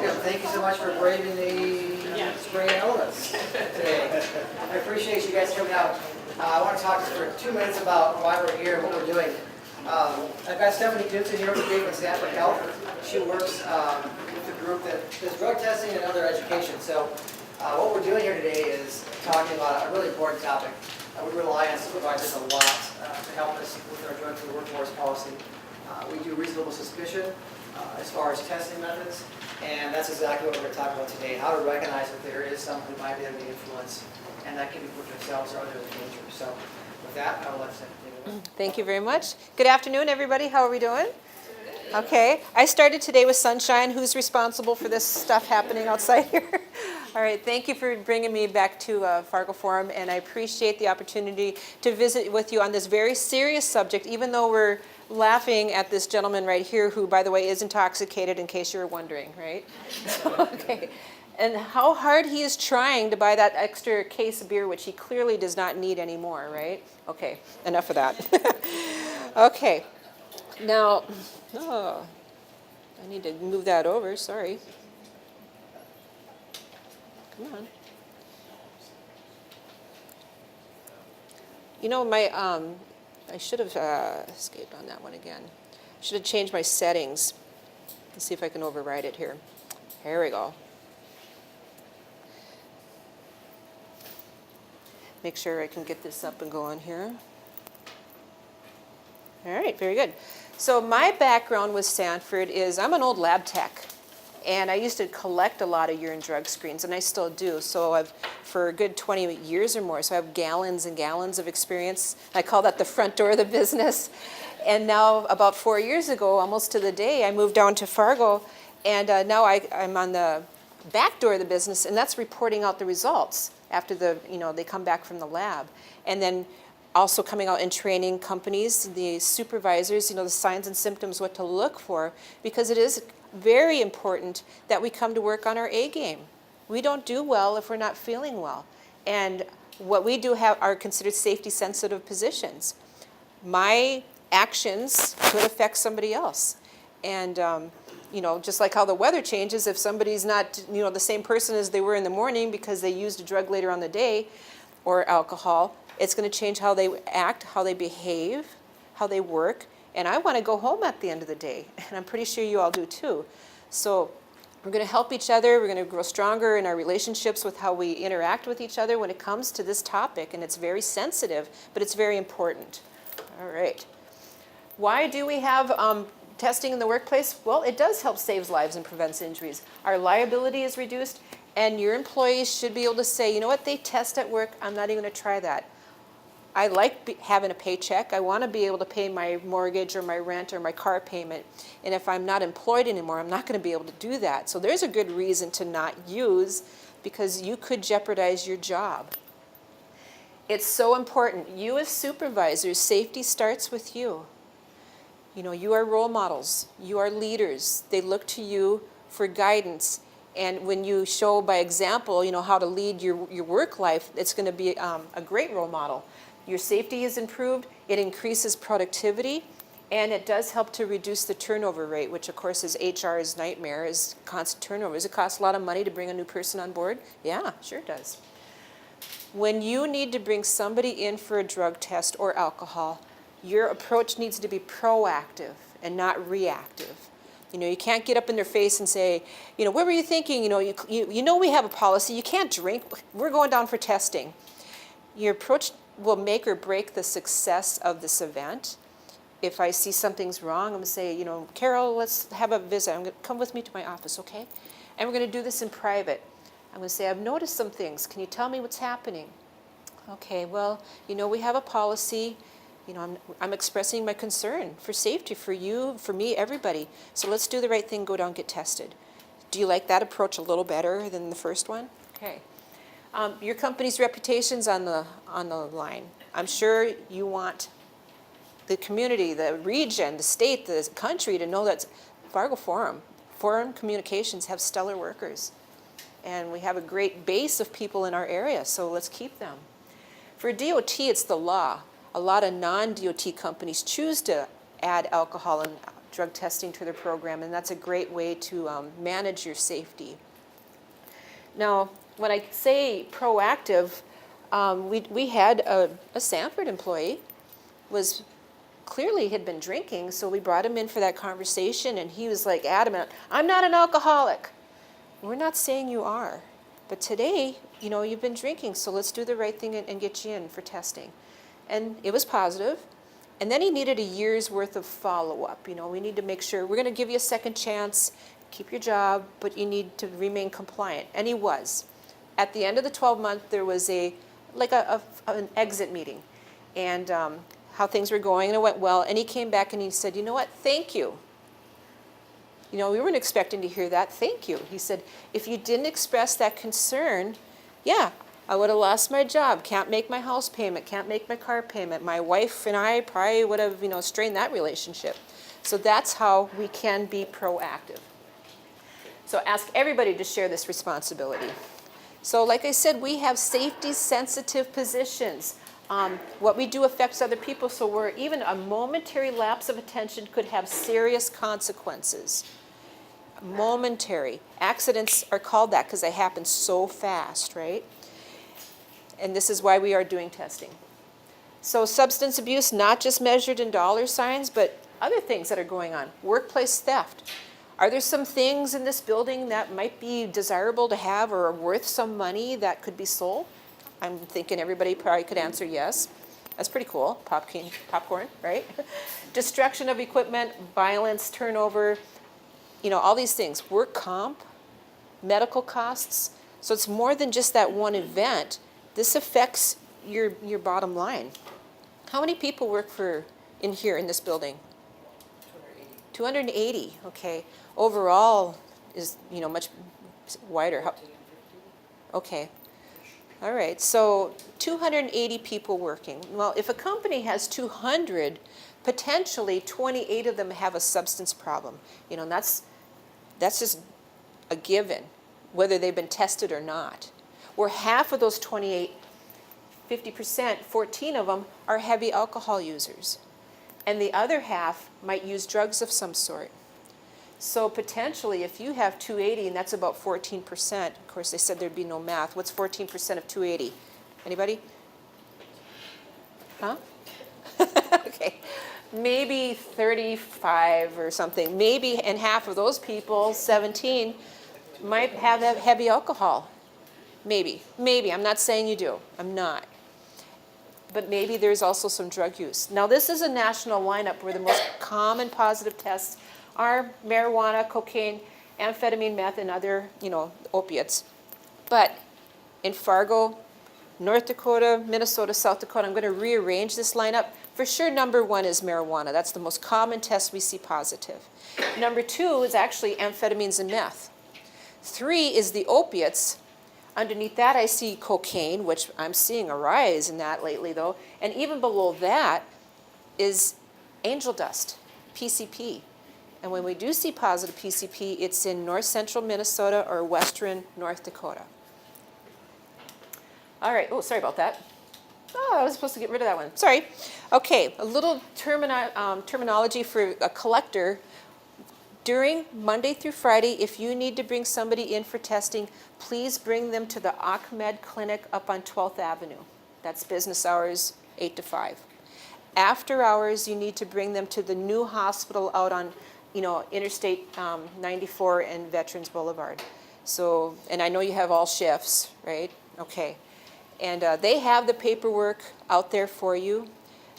welcome. Thank you so much for braving the spring elements today. I appreciate you guys coming out. I want to talk just for 2 minutes about why we're here and what we're doing. I've got Stephanie Gibson here today from Stanford Health. She works with a group that does drug testing and other education. So what we're doing here today is talking about a really important topic. We rely on supervisors a lot to help us with our drug to the workforce policy. We do reasonable suspicion as far as testing methods, and that's exactly what we're going to talk about today, how to recognize that there is someone who might be under the influence, and that can be for themselves or others in danger. So with that, I'll let Stephanie take it. Thank you very much. Good afternoon, everybody. How are we doing? Okay. I started today with sunshine. Who's responsible for this stuff happening outside here? All right. Thank you for bringing me back to Fargo Forum, and I appreciate the opportunity to visit with you on this very serious subject, even though we're laughing at this gentleman right here who, by the way, is intoxicated, in case you were wondering, right? Okay. And how hard he is trying to buy that extra case of beer, which he clearly does not need anymore, right? Okay, enough of that. Okay. Now, I need to move that over, sorry. Come on. You know, I should have escaped on that one again. I should have changed my settings. Let's see if I can override it here. Here we go. Make sure I can get this up and going here. All right, very good. So my background with Stanford is I'm an old lab tech, and I used to collect a lot of urine drug screens, and I still do. So I've, for a good 20 years or more, so I have gallons and gallons of experience. I call that the front door of the business. And now, about 4 years ago, almost to the day, I moved down to Fargo, and now I'm on the back door of the business, and that's reporting out the results after they come back from the lab. And then also coming out and training companies, the supervisors, the signs and symptoms, what to look for, because it is very important that we come to work on our A game. We don't do well if we're not feeling well. And what we do are considered safety sensitive positions. My actions could affect somebody else. And just like how the weather changes, if somebody's not the same person as they were in the morning because they used a drug later on the day or alcohol, it's going to change how they act, how they behave, how they work. And I want to go home at the end of the day, and I'm pretty sure you all do too. So we're going to help each other. We're going to grow stronger in our relationships with how we interact with each other when it comes to this topic. And it's very sensitive, but it's very important. All right. Why do we have testing in the workplace? Well, it does help save lives and prevents injuries. Our liability is reduced, and your employees should be able to say, you know what, they test at work, I'm not even going to try that. I like having a paycheck. I want to be able to pay my mortgage or my rent or my car payment. And if I'm not employed anymore, I'm not going to be able to do that. So there's a good reason to not use, because you could jeopardize your job. It's so important. You as supervisors, safety starts with you. You are role models. You are leaders. They look to you for guidance. And when you show by example, how to lead your work life, it's going to be a great role model. Your safety is improved, it increases productivity, and it does help to reduce the turnover rate, which of course is HR's nightmare, is constant turnover. Does it cost a lot of money to bring a new person on board? Yeah, sure it does. When you need to bring somebody in for a drug test or alcohol, your approach needs to be proactive and not reactive. You can't get up in their face and say, what were you thinking? We have a policy, you can't drink, we're going down for testing. Your approach will make or break the success of this event. If I see something's wrong, I'm going to say, Carol, let's have a visit. I'm going to come with me to my office, okay? And we're going to do this in private. I'm going to say, I've noticed some things. Can you tell me what's happening? Okay, well, we have a policy. I'm expressing my concern for safety, for you, for me, everybody. So let's do the right thing, go down, get tested. Do you like that approach a little better than the first one? Okay. Your company's reputation's on the line. I'm sure you want the community, the region, the state, the country to know that Fargo Forum Communications have stellar workers. And we have a great base of people in our area, so let's keep them. For DOT, it's the law. A lot of non-DOT companies choose to add alcohol and drug testing to their program, and that's a great way to manage your safety. Now, when I say proactive, we had a Sanford employee was clearly had been drinking, so we brought him in for that conversation, and he was like adamant, I'm not an alcoholic. We're not saying you are, but today, you know, you've been drinking, so let's do the right thing and get you in for testing. And it was positive. And then he needed a year's worth of follow-up. You know, we need to make sure, we're going to give you a second chance, keep your job, but you need to remain compliant. And he was. At the end of the 12-month, there was an exit meeting, and how things were going, and it went well. And he came back and he said, you know what, thank you. You know, we weren't expecting to hear that, thank you. He said, if you didn't express that concern, yeah, I would have lost my job, can't make my house payment, can't make my car payment. My wife and I probably would have, you know, strained that relationship. So that's how we can be proactive. So ask everybody to share this responsibility. So like I said, we have safety-sensitive positions. What we do affects other people, so we're even a momentary lapse of attention could have serious consequences. Momentary. Accidents are called that because they happen so fast, right? And this is why we are doing testing. So substance abuse, not just measured in dollar signs, but other things that are going on. Workplace theft. Are there some things in this building that might be desirable to have or are worth some money that could be sold? I'm thinking everybody probably could answer yes. That's pretty cool. Popcorn, right? Destruction of equipment, violence, turnover, you know, all these things. Work comp, medical costs. So it's more than just that one event. This affects your bottom line. How many people work in here in this building? 280, okay. Overall is, you know, much wider. Okay. All right, so 280 people working. Well, if a company has 200, potentially 28 of them have a substance problem. You know, and that's just a given, whether they've been tested or not. Where half of those 28, 50%, 14 of them are heavy alcohol users. And the other half might use drugs of some sort. So potentially, if you have 280, and that's about 14%, of course they said there'd be no math. What's 14% of 280? Anybody? Huh? Okay. Maybe 35 or something. Maybe, and half of those people, 17, might have heavy alcohol. Maybe. I'm not saying you do. I'm not. But maybe there's also some drug use. Now, this is a national lineup where the most common positive tests are marijuana, cocaine, amphetamine, meth, and other, you know, opiates. But in Fargo, North Dakota, Minnesota, South Dakota, I'm going to rearrange this lineup. For sure, number 1 is marijuana. That's the most common test we see positive. Number 2 is actually amphetamines and meth. 3 is the opiates. Underneath that, I see cocaine, which I'm seeing a rise in that lately, though. And even below that is angel dust, PCP. And when we do see positive PCP, it's in north central Minnesota or western North Dakota. All right. Oh, sorry about that. Oh, I was supposed to get rid of that one. Sorry. Okay, a little terminology for a collector. During Monday through Friday, if you need to bring somebody in for testing, please bring them to the Ahmed Clinic up on 12th Avenue. That's business hours, 8 to 5. After hours, you need to bring them to the new hospital out on, you know, Interstate 94 and Veterans Boulevard. So, and I know you have all shifts, right? Okay. And they have the paperwork out there for you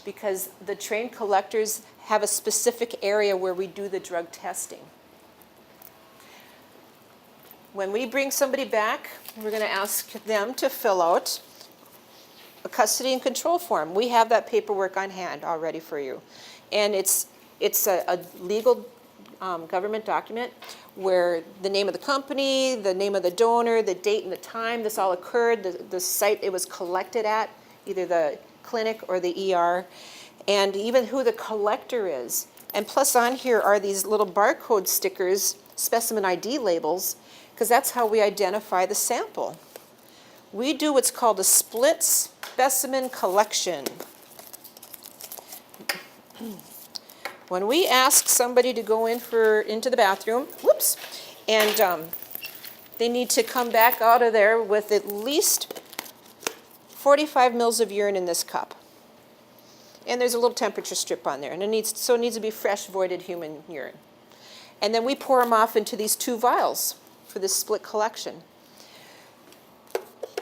because the trained collectors have a specific area where we do the drug testing. When we bring somebody back, we're going to ask them to fill out a custody and control form. We have that paperwork on hand already for you. And it's a legal government document where the name of the company, the name of the donor, the date and the time this all occurred, the site it was collected at, either the clinic or the ER, and even who the collector is. And plus on here are these little barcode stickers, specimen ID labels, because that's how we identify the sample. We do what's called a split specimen collection. When we ask somebody to go into the bathroom, whoops, and they need to come back out of there with at least 45 mils of urine in this cup. And there's a little temperature strip on there, and it needs to be fresh, voided human urine. And then we pour them off into these 2 vials for this split collection.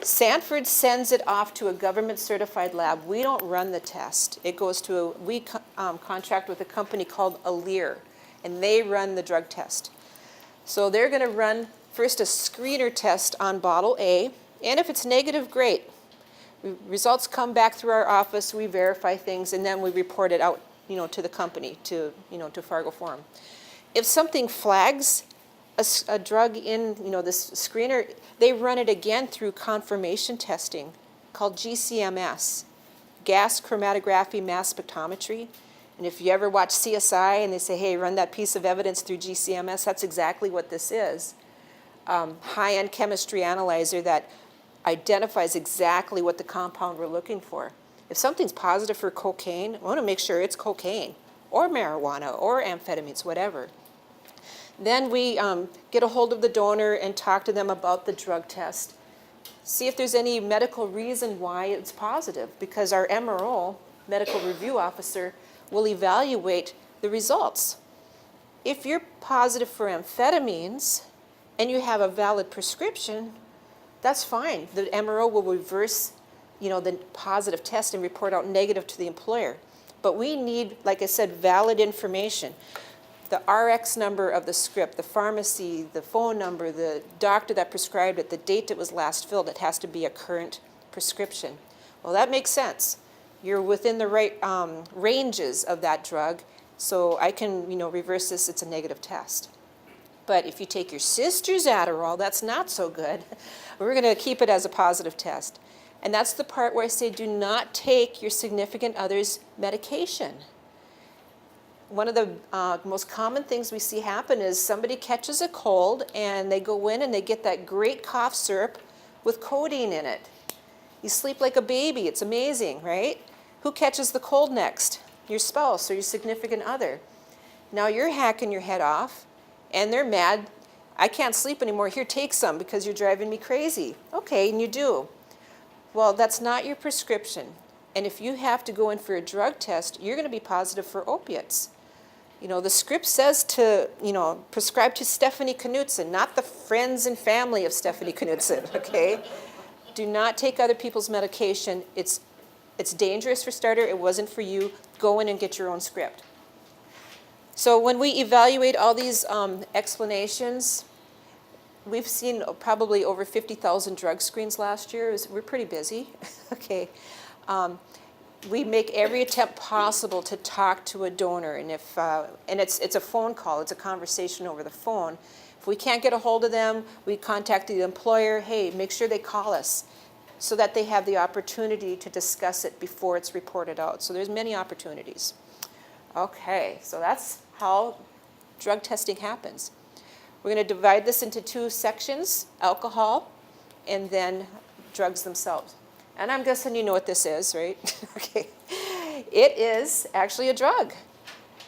Sanford sends it off to a government-certified lab. We don't run the test. It goes to we contract with a company called Alere, and they run the drug test. So they're going to run first a screener test on bottle A, and if it's negative, great. Results come back through our office, we verify things, and then we report it out, to the company, to Fargo Forum. If something flags a drug in, this screener, they run it again through confirmation testing called GCMS, gas chromatography mass spectrometry. And if you ever watch CSI and they say, hey, run that piece of evidence through GCMS, that's exactly what this is. High-end chemistry analyzer that identifies exactly what the compound we're looking for. If something's positive for cocaine, I want to make sure it's cocaine or marijuana or amphetamines, whatever. Then we get a hold of the donor and talk to them about the drug test. See if there's any medical reason why it's positive, because our MRO, medical review officer, will evaluate the results. If you're positive for amphetamines and you have a valid prescription, that's fine. The MRO will reverse, the positive test and report out negative to the employer. But we need, like I said, valid information. The RX number of the script, the pharmacy, the phone number, the doctor that prescribed it, the date it was last filled, it has to be a current prescription. Well, that makes sense. You're within the right ranges of that drug, so I can, reverse this, it's a negative test. But if you take your sister's Adderall, that's not so good. We're going to keep it as a positive test. And that's the part where I say do not take your significant other's medication. One of the most common things we see happen is somebody catches a cold and they go in and they get that great cough syrup with codeine in it. You sleep like a baby. It's amazing, right? Who catches the cold next? Your spouse or your significant other. Now you're hacking your head off and they're mad. I can't sleep anymore. Here, take some because you're driving me crazy. Okay, and you do. Well, that's not your prescription. And if you have to go in for a drug test, you're going to be positive for opiates. The script says to, prescribe to Stephanie Knutson, not the friends and family of Stephanie Knutson, okay? Do not take other people's medication. It's dangerous for starter. It wasn't for you. Go in and get your own script. So when we evaluate all these explanations, we've seen probably over 50,000 drug screens last year. We're pretty busy, okay? We make every attempt possible to talk to a donor, and it's a phone call, it's a conversation over the phone. If we can't get a hold of them, we contact the employer. Hey, make sure they call us so that they have the opportunity to discuss it before it's reported out. So there's many opportunities. Okay, so that's how drug testing happens. We're going to divide this into 2 sections, alcohol and then drugs themselves. And I'm guessing you know what this is, right? Okay. It is actually a drug.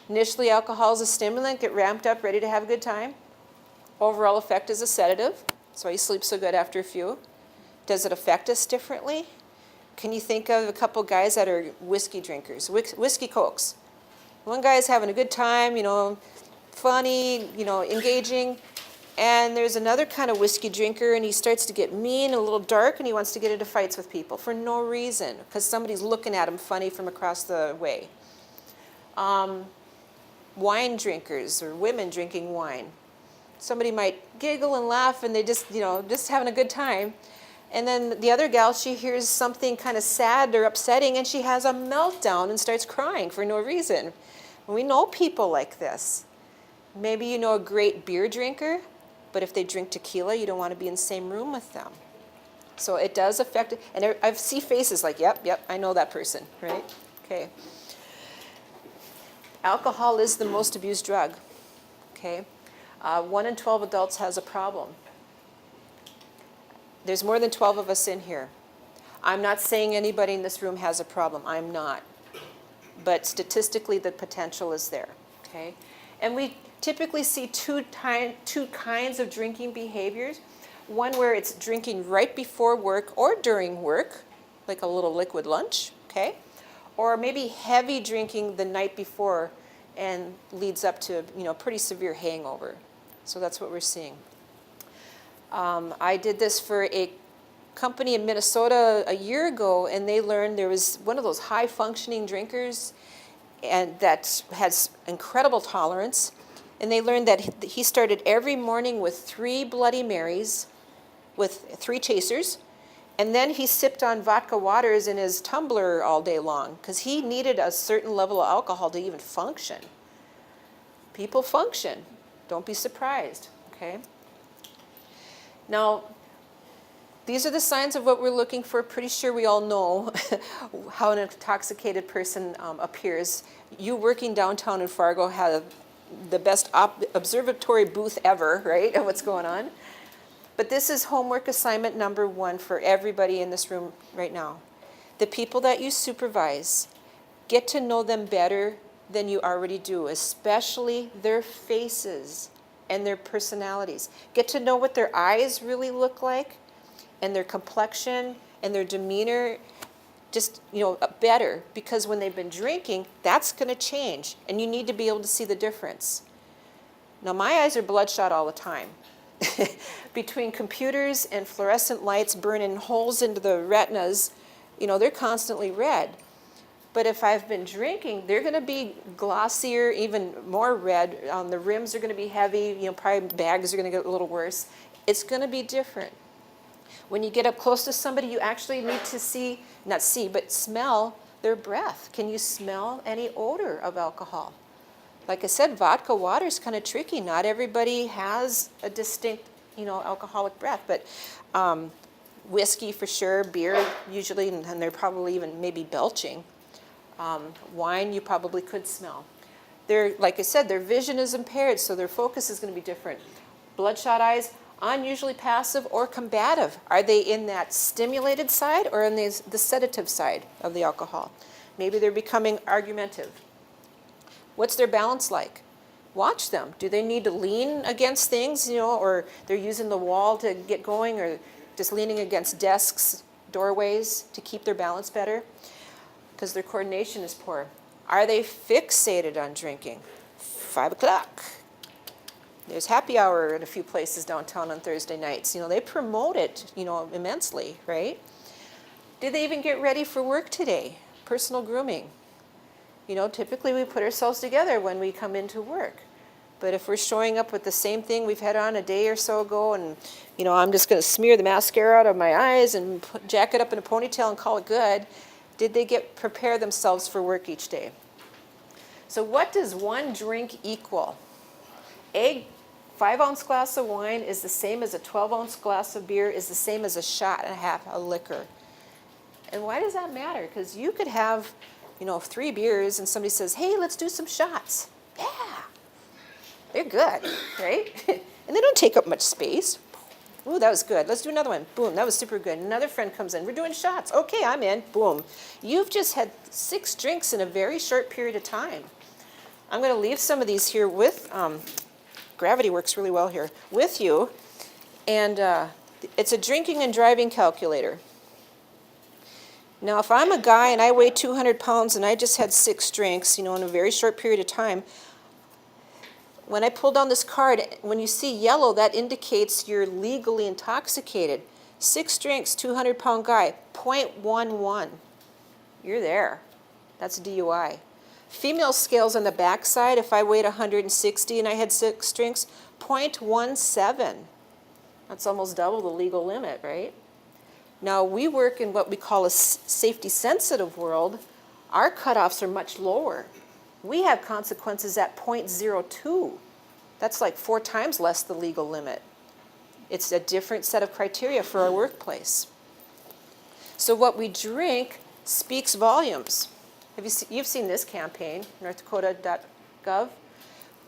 Initially, alcohol is a stimulant, get ramped up, ready to have a good time. Overall effect is a sedative. That's why you sleep so good after a few. Does it affect us differently? Can you think of a couple guys that are whiskey drinkers, whiskey cokes? One guy is having a good time, funny, engaging. And there's another kind of whiskey drinker, and he starts to get mean, a little dark, and he wants to get into fights with people for no reason, because somebody's looking at him funny from across the way. Wine drinkers, or women drinking wine. Somebody might giggle and laugh, and they just having a good time. And then the other gal, she hears something kind of sad or upsetting, and she has a meltdown and starts crying for no reason. And we know people like this. Maybe you know a great beer drinker, but if they drink tequila, you don't want to be in the same room with them. So it does affect it. And I see faces like, yep, I know that person, right? Okay. Alcohol is the most abused drug, okay? 1 in 12 adults has a problem. There's more than 12 of us in here. I'm not saying anybody in this room has a problem. I'm not. But statistically, the potential is there. okay? And we typically see two kinds of drinking behaviors. One where it's drinking right before work or during work, like a little liquid lunch, okay? Or maybe heavy drinking the night before and leads up to, pretty severe hangover. So that's what we're seeing. I did this for a company in Minnesota a year ago, and they learned there was one of those high-functioning drinkers and that has incredible tolerance. And they learned that he started every morning with 3 Bloody Marys, with 3 chasers, and then he sipped on vodka waters in his tumbler all day long because he needed a certain level of alcohol to even function. People function. Don't be surprised, okay? Now, these are the signs of what we're looking for. Pretty sure we all know how an intoxicated person appears. You working downtown in Fargo have the best observatory booth ever, right, of what's going on. But this is homework assignment number 1 for everybody in this room right now. The people that you supervise, get to know them better than you already do, especially their faces and their personalities. Get to know what their eyes really look like and their complexion and their demeanor, just, better, because when they've been drinking, that's going to change, and you need to be able to see the difference. Now, my eyes are bloodshot all the time. Between computers and fluorescent lights burning holes into the retinas, they're constantly red. But if I've been drinking, they're going to be glossier, even more red. The rims are going to be heavy. Probably bags are going to get a little worse. It's going to be different. When you get up close to somebody, you actually need to smell their breath. Can you smell any odor of alcohol? Like I said, vodka water is kind of tricky. Not everybody has a distinct, alcoholic breath, but whiskey for sure, beer usually, and they're probably even maybe belching. Wine you probably could smell. Like I said, their vision is impaired, so their focus is going to be different. Bloodshot eyes, unusually passive or combative. Are they in that stimulated side or in the sedative side of the alcohol? Maybe they're becoming argumentative. What's their balance like? Watch them. Do they need to lean against things, or they're using the wall to get going, or just leaning against desks, doorways to keep their balance better? Because their coordination is poor. Are they fixated on drinking? 5 o'clock. There's happy hour at a few places downtown on Thursday nights. They promote it, immensely, right? Did they even get ready for work today? Personal grooming. Typically we put ourselves together when we come into work. But if we're showing up with the same thing we've had on a day or so ago, and, I'm just going to smear the mascara out of my eyes and jack it up in a ponytail and call it good, did they prepare themselves for work each day? So what does 1 drink equal? A 5-ounce glass of wine is the same as a 12-ounce glass of beer, is the same as a shot and a half of liquor. And why does that matter? Because you could have 3 beers and somebody says, hey, let's do some shots. Yeah, they're good, right? And they don't take up much space. Ooh, that was good. Let's do another one. Boom, that was super good. Another friend comes in. We're doing shots. Okay, I'm in. Boom. You've just had 6 drinks in a very short period of time. I'm going to leave some of these here with, gravity works really well here, with you. And it's a drinking and driving calculator. Now, if I'm a guy and I weigh 200 pounds and I just had 6 drinks, in a very short period of time, when I pull down this card, when you see yellow, that indicates you're legally intoxicated. 6 drinks, 200-pound guy, 0.11. You're there. That's DUI. Female scales on the back side, if I weighed 160 and I had 6 drinks, 0.17. That's almost double the legal limit, right? Now, we work in what we call a safety-sensitive world. Our cutoffs are much lower. We have consequences at 0.02. That's like 4 times less the legal limit. It's a different set of criteria for our workplace. So what we drink speaks volumes. You've seen this campaign, northdakota.gov,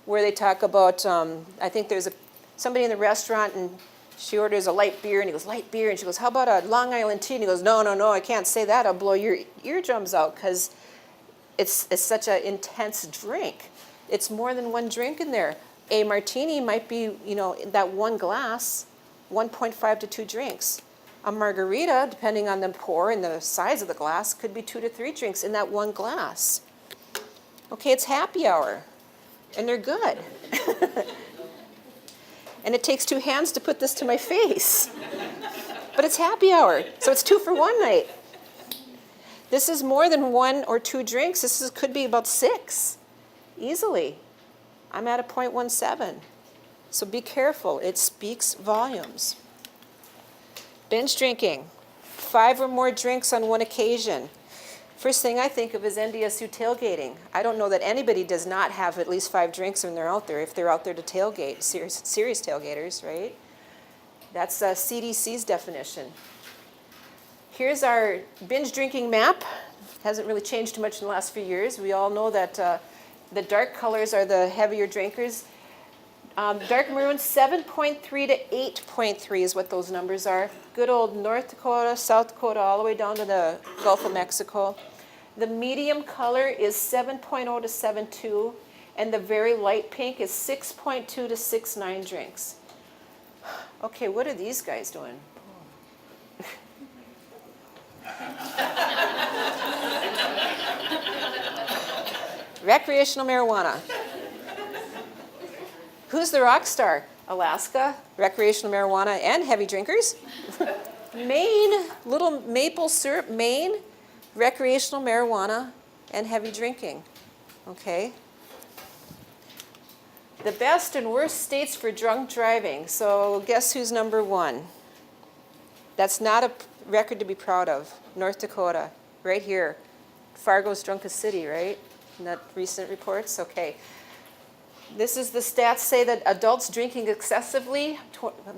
where they talk about, I think there's somebody in the restaurant and she orders a light beer, and he goes, light beer, and she goes, how about a Long Island tea? And he goes, no, I can't say that. I'll blow your eardrums out because it's such an intense drink. It's more than one drink in there. A martini might be, that one glass, 1.5 to 2 drinks. A margarita, depending on the pour and the size of the glass, could be 2 to 3 drinks in that one glass. Okay, it's happy hour, and they're good. And it takes 2 hands to put this to my face. But it's happy hour, so it's 2 for 1 night. This is more than 1 or 2 drinks. Could be about 6, easily. I'm at a 0.17. So be careful, it speaks volumes. Binge drinking, 5 or more drinks on one occasion. First thing I think of is NDSU tailgating. I don't know that anybody does not have at least 5 drinks when they're out there, if they're out there to tailgate, serious tailgaters, right? That's CDC's definition. Here's our binge drinking map. Hasn't really changed too much in the last few years. We all know that the dark colors are the heavier drinkers. Dark maroon, 7.3 to 8.3 is what those numbers are. Good old North Dakota, South Dakota, all the way down to the Gulf of Mexico. The medium color is 7.0 to 7.2, and the very light pink is 6.2 to 6.9 drinks. Okay, what are these guys doing? Recreational marijuana. Who's the rock star? Alaska, recreational marijuana and heavy drinkers. Maine, little maple syrup, Maine, recreational marijuana and heavy drinking. Okay. The best and worst states for drunk driving. So guess who's number 1? That's not a record to be proud of. North Dakota, right here. Fargo's drunkest city, right? In that recent reports? Okay. This is the stats say that adults drinking excessively,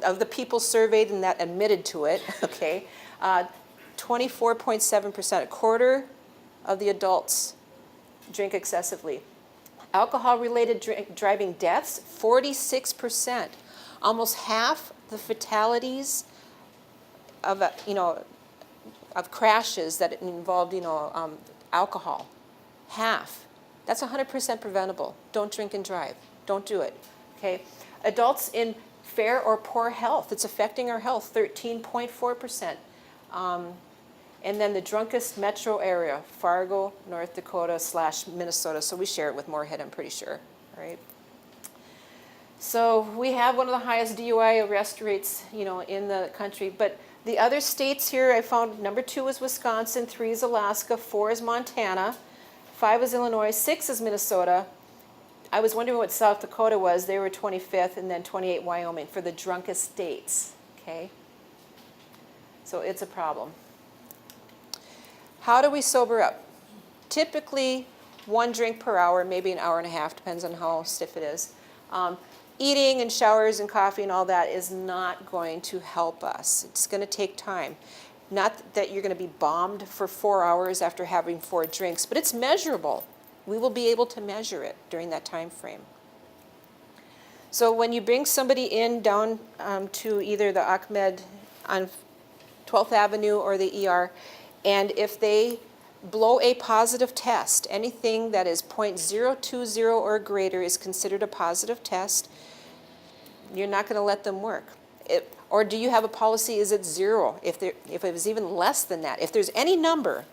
of the people surveyed and that admitted to it, okay, 24.7%, a quarter of the adults drink excessively. Alcohol-related driving deaths, 46%. Almost half the fatalities of crashes that involved, alcohol. Half. That's 100% preventable. Don't drink and drive. Don't do it. Okay. Adults in fair or poor health. It's affecting our health. 13.4%. And then the drunkest metro area, Fargo, North Dakota / Minnesota. So we share it with Moorhead, I'm pretty sure. Right. So we have one of the highest DUI arrest rates, in the country. But the other states here, I found number 2 is Wisconsin, 3 is Alaska, 4 is Montana. 5 is Illinois, 6 is Minnesota. I was wondering what South Dakota was. They were 25th, and then 28 Wyoming for the drunkest states, okay? So it's a problem. How do we sober up? Typically, 1 drink per hour, maybe an hour and a half, depends on how stiff it is. Eating and showers and coffee and all that is not going to help us. It's going to take time. Not that you're going to be bombed for 4 hours after having 4 drinks, but it's measurable. We will be able to measure it during that time frame. So when you bring somebody in down to either the Ahmed on 12th Avenue or the ER, and if they blow a positive test, anything that is 0.020 or greater is considered a positive test, you're not going to let them work. Or do you have a policy, is it 0? If it was even less than that, if there's any number,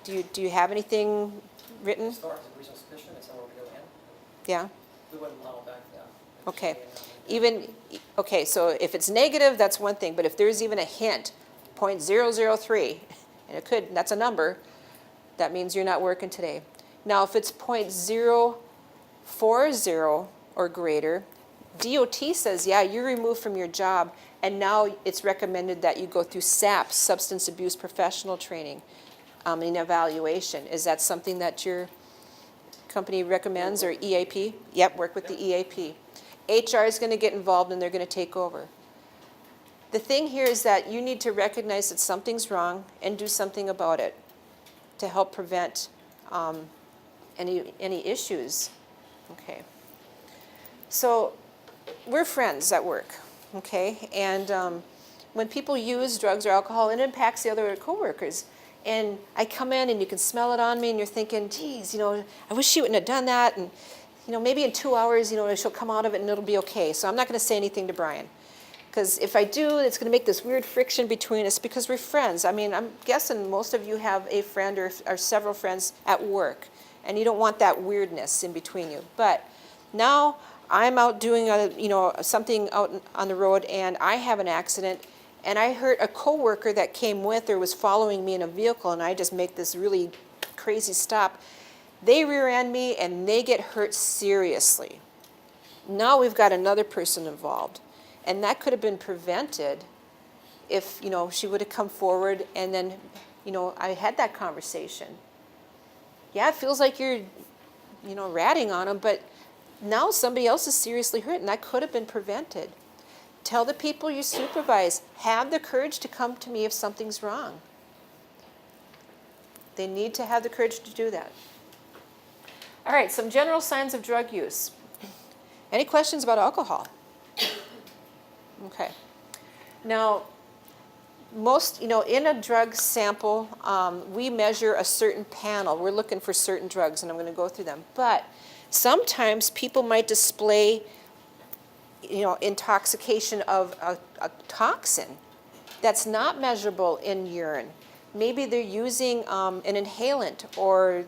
do you have anything written? As far as the reasonable suspicion, it's somewhere we go in. Yeah? We wouldn't allow back that. Okay. So if it's negative, that's one thing, but if there's even a hint, 0.003, and that's a number, that means you're not working today. Now, if it's 0.040 or greater, DOT says, yeah, you're removed from your job, and now it's recommended that you go through SAP, Substance Abuse Professional Training, and evaluation. Is that something that your company recommends, or EAP? Yep, work with the EAP. HR is going to get involved, and they're going to take over. The thing here is that you need to recognize that something's wrong and do something about it to help prevent any issues. Okay. So we're friends at work, okay? And when people use drugs or alcohol, it impacts the other coworkers. And I come in and you can smell it on me and you're thinking, geez, I wish she wouldn't have done that. And maybe in 2 hours, she'll come out of it and it'll be okay. So I'm not going to say anything to Brian. Because if I do, it's going to make this weird friction between us because we're friends. I mean, I'm guessing most of you have a friend or several friends at work, and you don't want that weirdness in between you. But now I'm out doing something out on the road, and I have an accident, and I hurt a coworker that came with or was following me in a vehicle, and I just make this really crazy stop. They rear end me, and they get hurt seriously. Now we've got another person involved. And that could have been prevented if, she would have come forward and then, I had that conversation. Yeah, it feels like you're, ratting on them, but now somebody else is seriously hurt, and that could have been prevented. Tell the people you supervise, have the courage to come to me if something's wrong. They need to have the courage to do that. All right, some general signs of drug use. Any questions about alcohol? Okay. Now, most, in a drug sample, we measure a certain panel. We're looking for certain drugs, and I'm going to go through them. But sometimes people might display, intoxication of a toxin that's not measurable in urine. Maybe they're using an inhalant or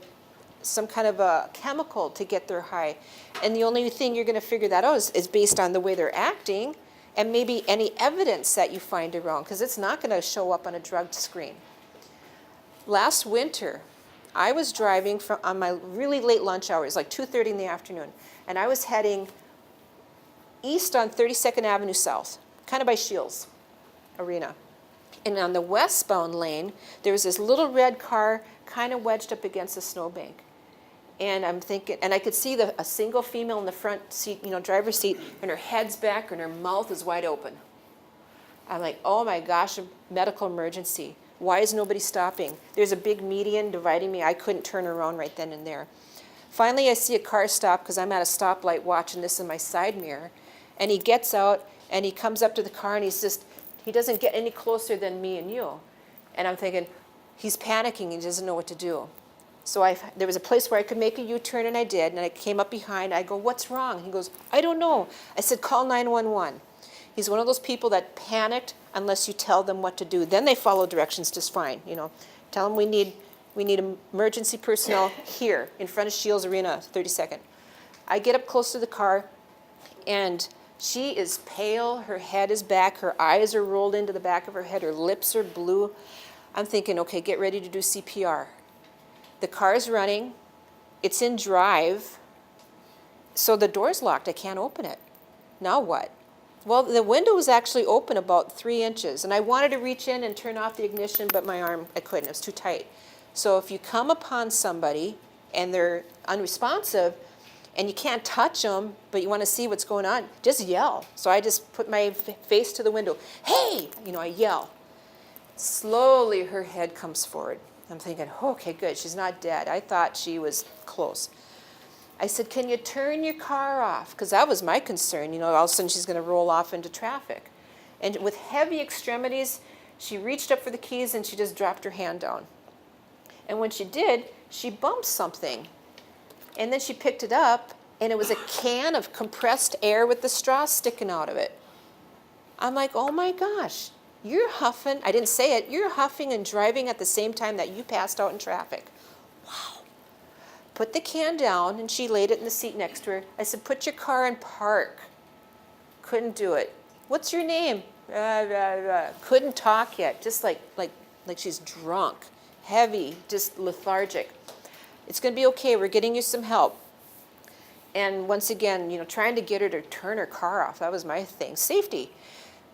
some kind of a chemical to get their high. And the only thing you're going to figure that out is based on the way they're acting, and maybe any evidence that you find around, because it's not going to show up on a drug screen. Last winter, I was driving on my really late lunch hours, like 2:30 in the afternoon, and I was heading east on 32nd Avenue South, kind of by Shields Arena. And on the westbound lane, there was this little red car kind of wedged up against a snowbank. And I'm thinking, and I could see a single female in the front seat, driver's seat, and her head's back and her mouth is wide open. I'm like, oh my gosh, a medical emergency. Why is nobody stopping? There's a big median dividing me. I couldn't turn around right then and there. Finally, I see a car stop because I'm at a stoplight watching this in my side mirror. And he gets out and he comes up to the car and he doesn't get any closer than me and you. And I'm thinking, he's panicking. He doesn't know what to do. So there was a place where I could make a U-turn, and I did. And I came up behind. I go, what's wrong? He goes, I don't know. I said, call 911. He's one of those people that panicked unless you tell them what to do. Then they follow directions just fine. Tell them we need emergency personnel here in front of Shields Arena, 32nd. I get up close to the car, and she is pale. Her head is back. Her eyes are rolled into the back of her head. Her lips are blue. I'm thinking, okay, get ready to do CPR. The car's running. It's in drive. So the door's locked. I can't open it. Now what? Well, the window was actually open about 3 inches, and I wanted to reach in and turn off the ignition, but my arm, I couldn't. It was too tight. So if you come upon somebody and they're unresponsive and you can't touch them, but you want to see what's going on, just yell. So I just put my face to the window. Hey! I yell. Slowly her head comes forward. I'm thinking, okay, good, she's not dead. I thought she was close. I said, can you turn your car off? Because that was my concern. All of a sudden she's going to roll off into traffic. And with heavy extremities, she reached up for the keys and she just dropped her hand down. And when she did, she bumped something. And then she picked it up, and it was a can of compressed air with the straw sticking out of it. I'm like, oh my gosh. You're huffing, I didn't say it, you're huffing and driving at the same time that you passed out in traffic. Wow. Put the can down, and she laid it in the seat next to her. I said, put your car in park. Couldn't do it. What's your name? Couldn't talk yet, just like she's drunk, heavy, just lethargic. It's going to be okay, we're getting you some help. And once again, trying to get her to turn her car off, that was my thing. Safety.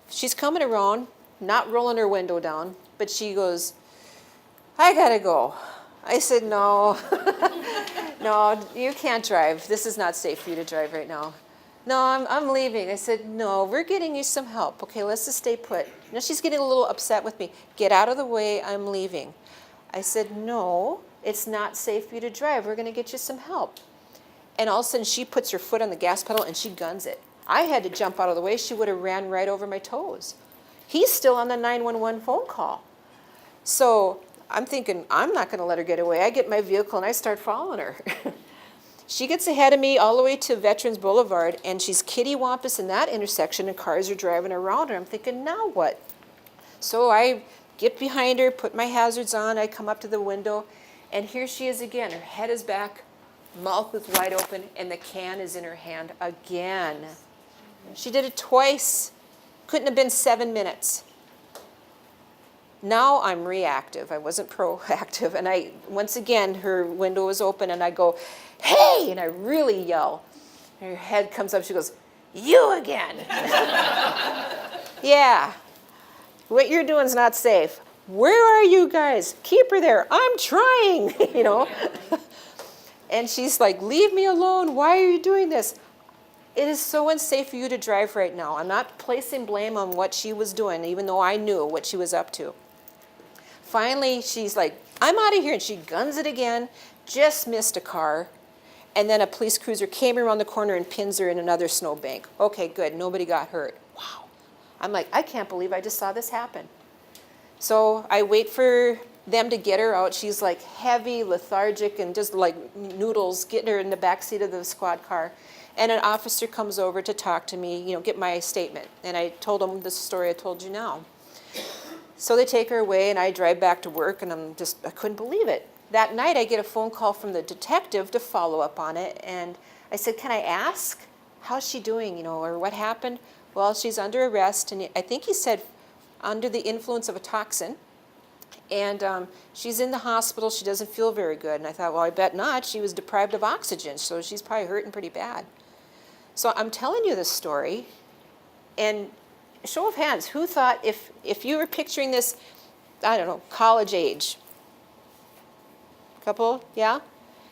She's coming around, not rolling her window down, but she goes, I gotta go. I said, no, no, you can't drive. This is not safe for you to drive right now. No, I'm leaving. I said, no, we're getting you some help. Okay, let's just stay put. She's getting a little upset with me. Get out of the way, I'm leaving. I said, no, it's not safe for you to drive. We're gonna get you some help. And all of a sudden she puts her foot on the gas pedal and she guns it. I had to jump out of the way. She would have ran right over my toes. He's still on the 911 phone call. So I'm thinking, I'm not going to let her get away. I get my vehicle and I start following her. She gets ahead of me all the way to Veterans Boulevard, and she's kitty-wampus in that intersection, and cars are driving around her. I'm thinking, now what? So I get behind her, put my hazards on, I come up to the window, and here she is again. Her head is back, mouth is wide open, and the can is in her hand again. She did it twice. Couldn't have been 7 minutes. Now I'm reactive. I wasn't proactive. And once again, her window was open, and I go, hey, and I really yell. Her head comes up, she goes, you again. Yeah, what you're doing is not safe. Where are you guys? Keep her there. I'm trying, you know. And she's like, leave me alone. Why are you doing this? It is so unsafe for you to drive right now. I'm not placing blame on what she was doing, even though I knew what she was up to. Finally, she's like, I'm out of here. And she guns it again, just missed a car. And then a police cruiser came around the corner and pins her in another snowbank. Okay, good. Nobody got hurt. Wow. I'm like, I can't believe I just saw this happen. So I wait for them to get her out. She's like heavy, lethargic, and just like noodles, getting her in the back seat of the squad car. And an officer comes over to talk to me, you know, get my statement. And I told him the story I told you now. So they take her away, and I drive back to work, and I couldn't believe it. That night, I get a phone call from the detective to follow up on it. And I said, can I ask? How's she doing, you know, or what happened? Well, she's under arrest, and I think he said under the influence of a toxin. And she's in the hospital. She doesn't feel very good. And I thought, well, I bet not. She was deprived of oxygen, so she's probably hurting pretty bad. So I'm telling you this story, and show of hands, who thought if you were picturing this, I don't know, college age? Couple, yeah?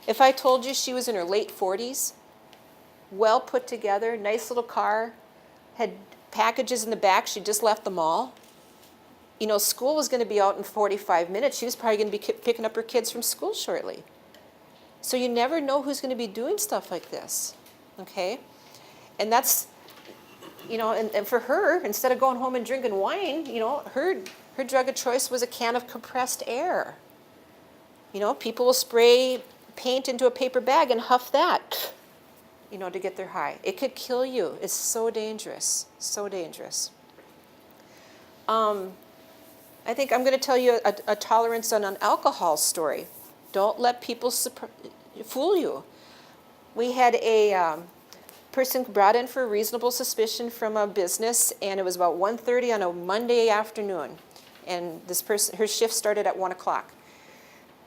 If I told you she was in her late 40s, well put together, nice little car, had packages in the back, she just left the mall. You know, school was going to be out in 45 minutes. She was probably going to be picking up her kids from school shortly. So you never know who's going to be doing stuff like this, okay? And that's, you know, and for her, instead of going home and drinking wine, you know, her drug of choice was a can of compressed air. You know, people will spray paint into a paper bag and huff that, you know, to get their high. It could kill you. It's so dangerous, so dangerous. I think I'm going to tell you a tolerance on an alcohol story. Don't let people fool you. We had a person brought in for reasonable suspicion from a business, and it was about 1:30 on a Monday afternoon. And this person, her shift started at 1 o'clock.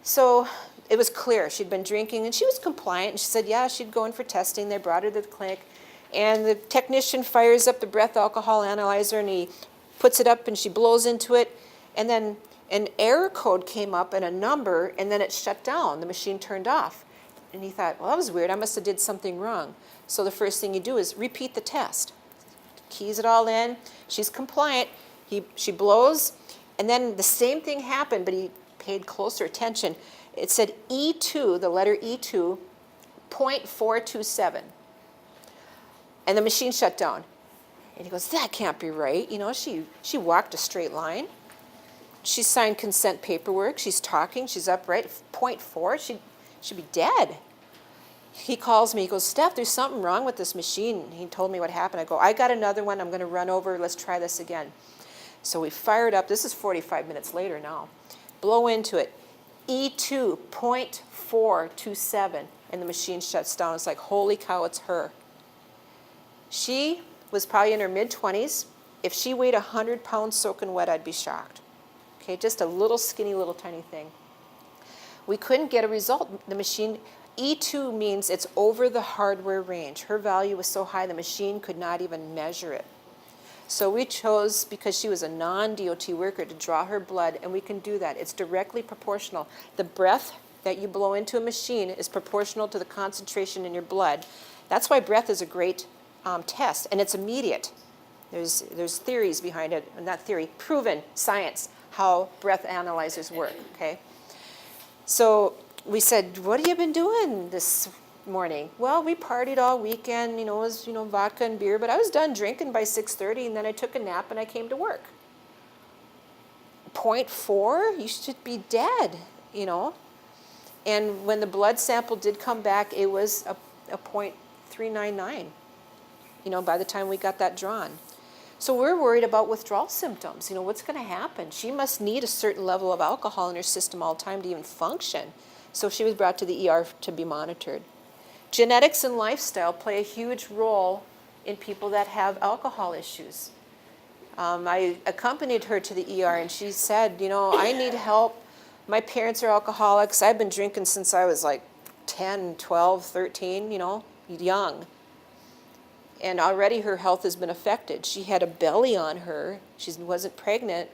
So it was clear she'd been drinking, and she was compliant. And she said, yeah, she'd go in for testing. They brought her to the clinic, and the technician fires up the breath alcohol analyzer, and he puts it up, and she blows into it. And then an error code came up and a number, and then it shut down. The machine turned off. And he thought, well, that was weird. I must have did something wrong. So the first thing you do is repeat the test. Keys it all in. She's compliant. She blows. And then the same thing happened, but he paid closer attention. It said E2, the letter E2, 0.427. And the machine shut down. And he goes, that can't be right. You know, she walked a straight line. She signed consent paperwork. She's talking. She's upright. 0.4. She should be dead. He calls me. He goes, Steph, there's something wrong with this machine. He told me what happened. I go, I got another one. I'm going to run over. Let's try this again. So we fired up. This is 45 minutes later now. Blow into it. E2, 0.427. And the machine shuts down. It's like, holy cow, it's her. She was probably in her mid-20s. If she weighed 100 pounds soaking wet, I'd be shocked. Okay, just a little skinny, little tiny thing. We couldn't get a result. The machine, E2 means it's over the hardware range. Her value was so high, the machine could not even measure it. So we chose, because she was a non-DOT worker, to draw her blood, and we can do that. It's directly proportional. The breath that you blow into a machine is proportional to the concentration in your blood. That's why breath is a great test, and it's immediate. There's theories behind it, not theory, proven science, how breath analyzers work, okay? So we said, what have you been doing this morning? Well, we partied all weekend, it was, vodka and beer, but I was done drinking by 6:30, and then I took a nap and I came to work. 0.4, you should be dead, And when the blood sample did come back, it was a 0.399, by the time we got that drawn. So we're worried about withdrawal symptoms. What's going to happen? She must need a certain level of alcohol in her system all the time to even function. So she was brought to the ER to be monitored. Genetics and lifestyle play a huge role in people that have alcohol issues. I accompanied her to the ER, and she said, I need help. My parents are alcoholics. I've been drinking since I was like 10, 12, 13, young. And already her health has been affected. She had a belly on her. She wasn't pregnant.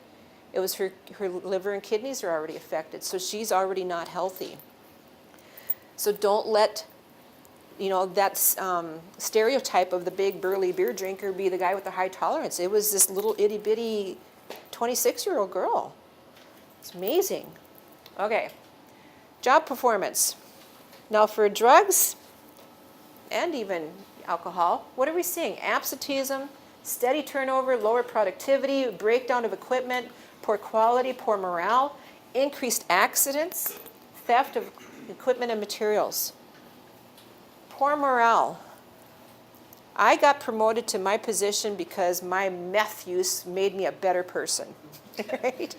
It was her liver and kidneys are already affected. So she's already not healthy. So don't let, that stereotype of the big burly beer drinker be the guy with the high tolerance. It was this little itty bitty 26-year-old girl. It's amazing. Okay, job performance. Now for drugs and even alcohol, what are we seeing? Absenteeism, steady turnover, lower productivity, breakdown of equipment, poor quality, poor morale, increased accidents, theft of equipment and materials. Poor morale. I got promoted to my position because my meth use made me a better person, right?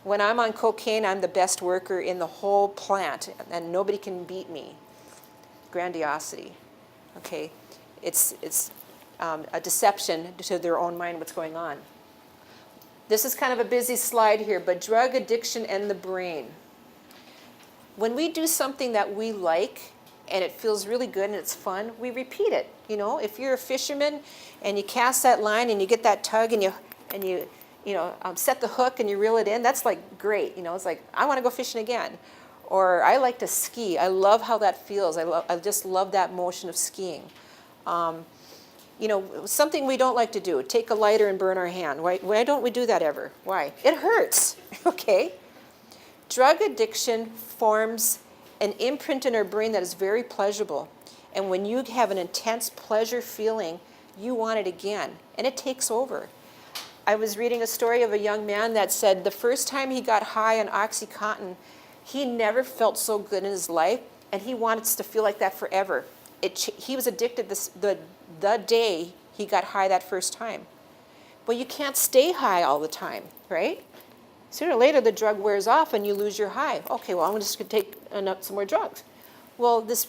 When I'm on cocaine, I'm the best worker in the whole plant, and nobody can beat me. Grandiosity, okay? It's a deception to their own mind what's going on. This is kind of a busy slide here, but drug addiction and the brain. When we do something that we like and it feels really good and it's fun, we repeat it. If you're a fisherman and you cast that line and you get that tug and you set the hook and you reel it in, that's like great. It's like, I want to go fishing again. Or I like to ski. I love how that feels. I just love that motion of skiing. Something we don't like to do, take a lighter and burn our hand. Why don't we do that ever? Why? It hurts, okay? Drug addiction forms an imprint in our brain that is very pleasurable. And when you have an intense pleasure feeling, you want it again, and it takes over. I was reading a story of a young man that said the first time he got high on OxyContin, he never felt so good in his life, and he wanted to feel like that forever. He was addicted the day he got high that first time. Well, you can't stay high all the time, right? Sooner or later, the drug wears off and you lose your high. Okay, well, I'm just going to take some more drugs. Well, this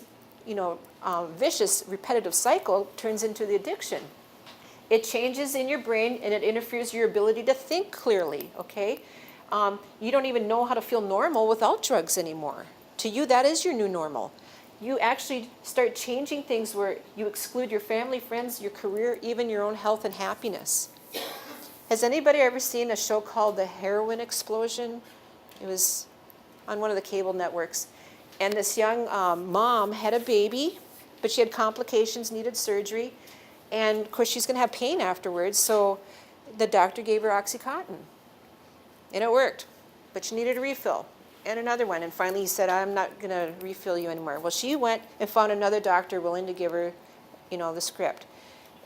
vicious, repetitive cycle turns into the addiction. It changes in your brain and it interferes with your ability to think clearly, okay? You don't even know how to feel normal without drugs anymore. To you, that is your new normal. You actually start changing things where you exclude your family, friends, your career, even your own health and happiness. Has anybody ever seen a show called The Heroin Explosion? It was on one of the cable networks. And this young mom had a baby, but she had complications, needed surgery. And of course, she's going to have pain afterwards. So the doctor gave her OxyContin. And it worked. But she needed a refill. And another one. And finally, he said, I'm not going to refill you anymore. Well, she went and found another doctor willing to give her, the script.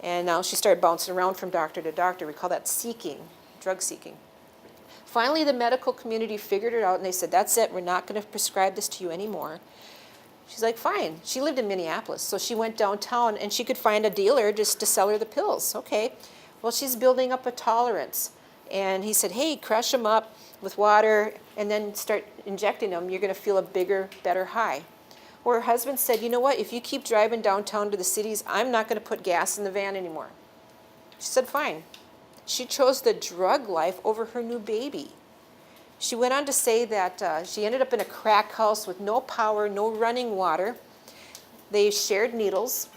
And now she started bouncing around from doctor to doctor. We call that seeking, drug seeking. Finally, the medical community figured it out, and they said, that's it. We're not going to prescribe this to you anymore. She's like, fine. She lived in Minneapolis, so she went downtown, and she could find a dealer just to sell her the pills. Okay. Well, she's building up a tolerance. And he said, hey, crush them up with water, and then start injecting them. You're going to feel a bigger, better high. Or her husband said, you know what, if you keep driving downtown to the cities, I'm not going to put gas in the van anymore. She said, fine. She chose the drug life over her new baby. She went on to say that she ended up in a crack house with no power, no running water. They shared needles.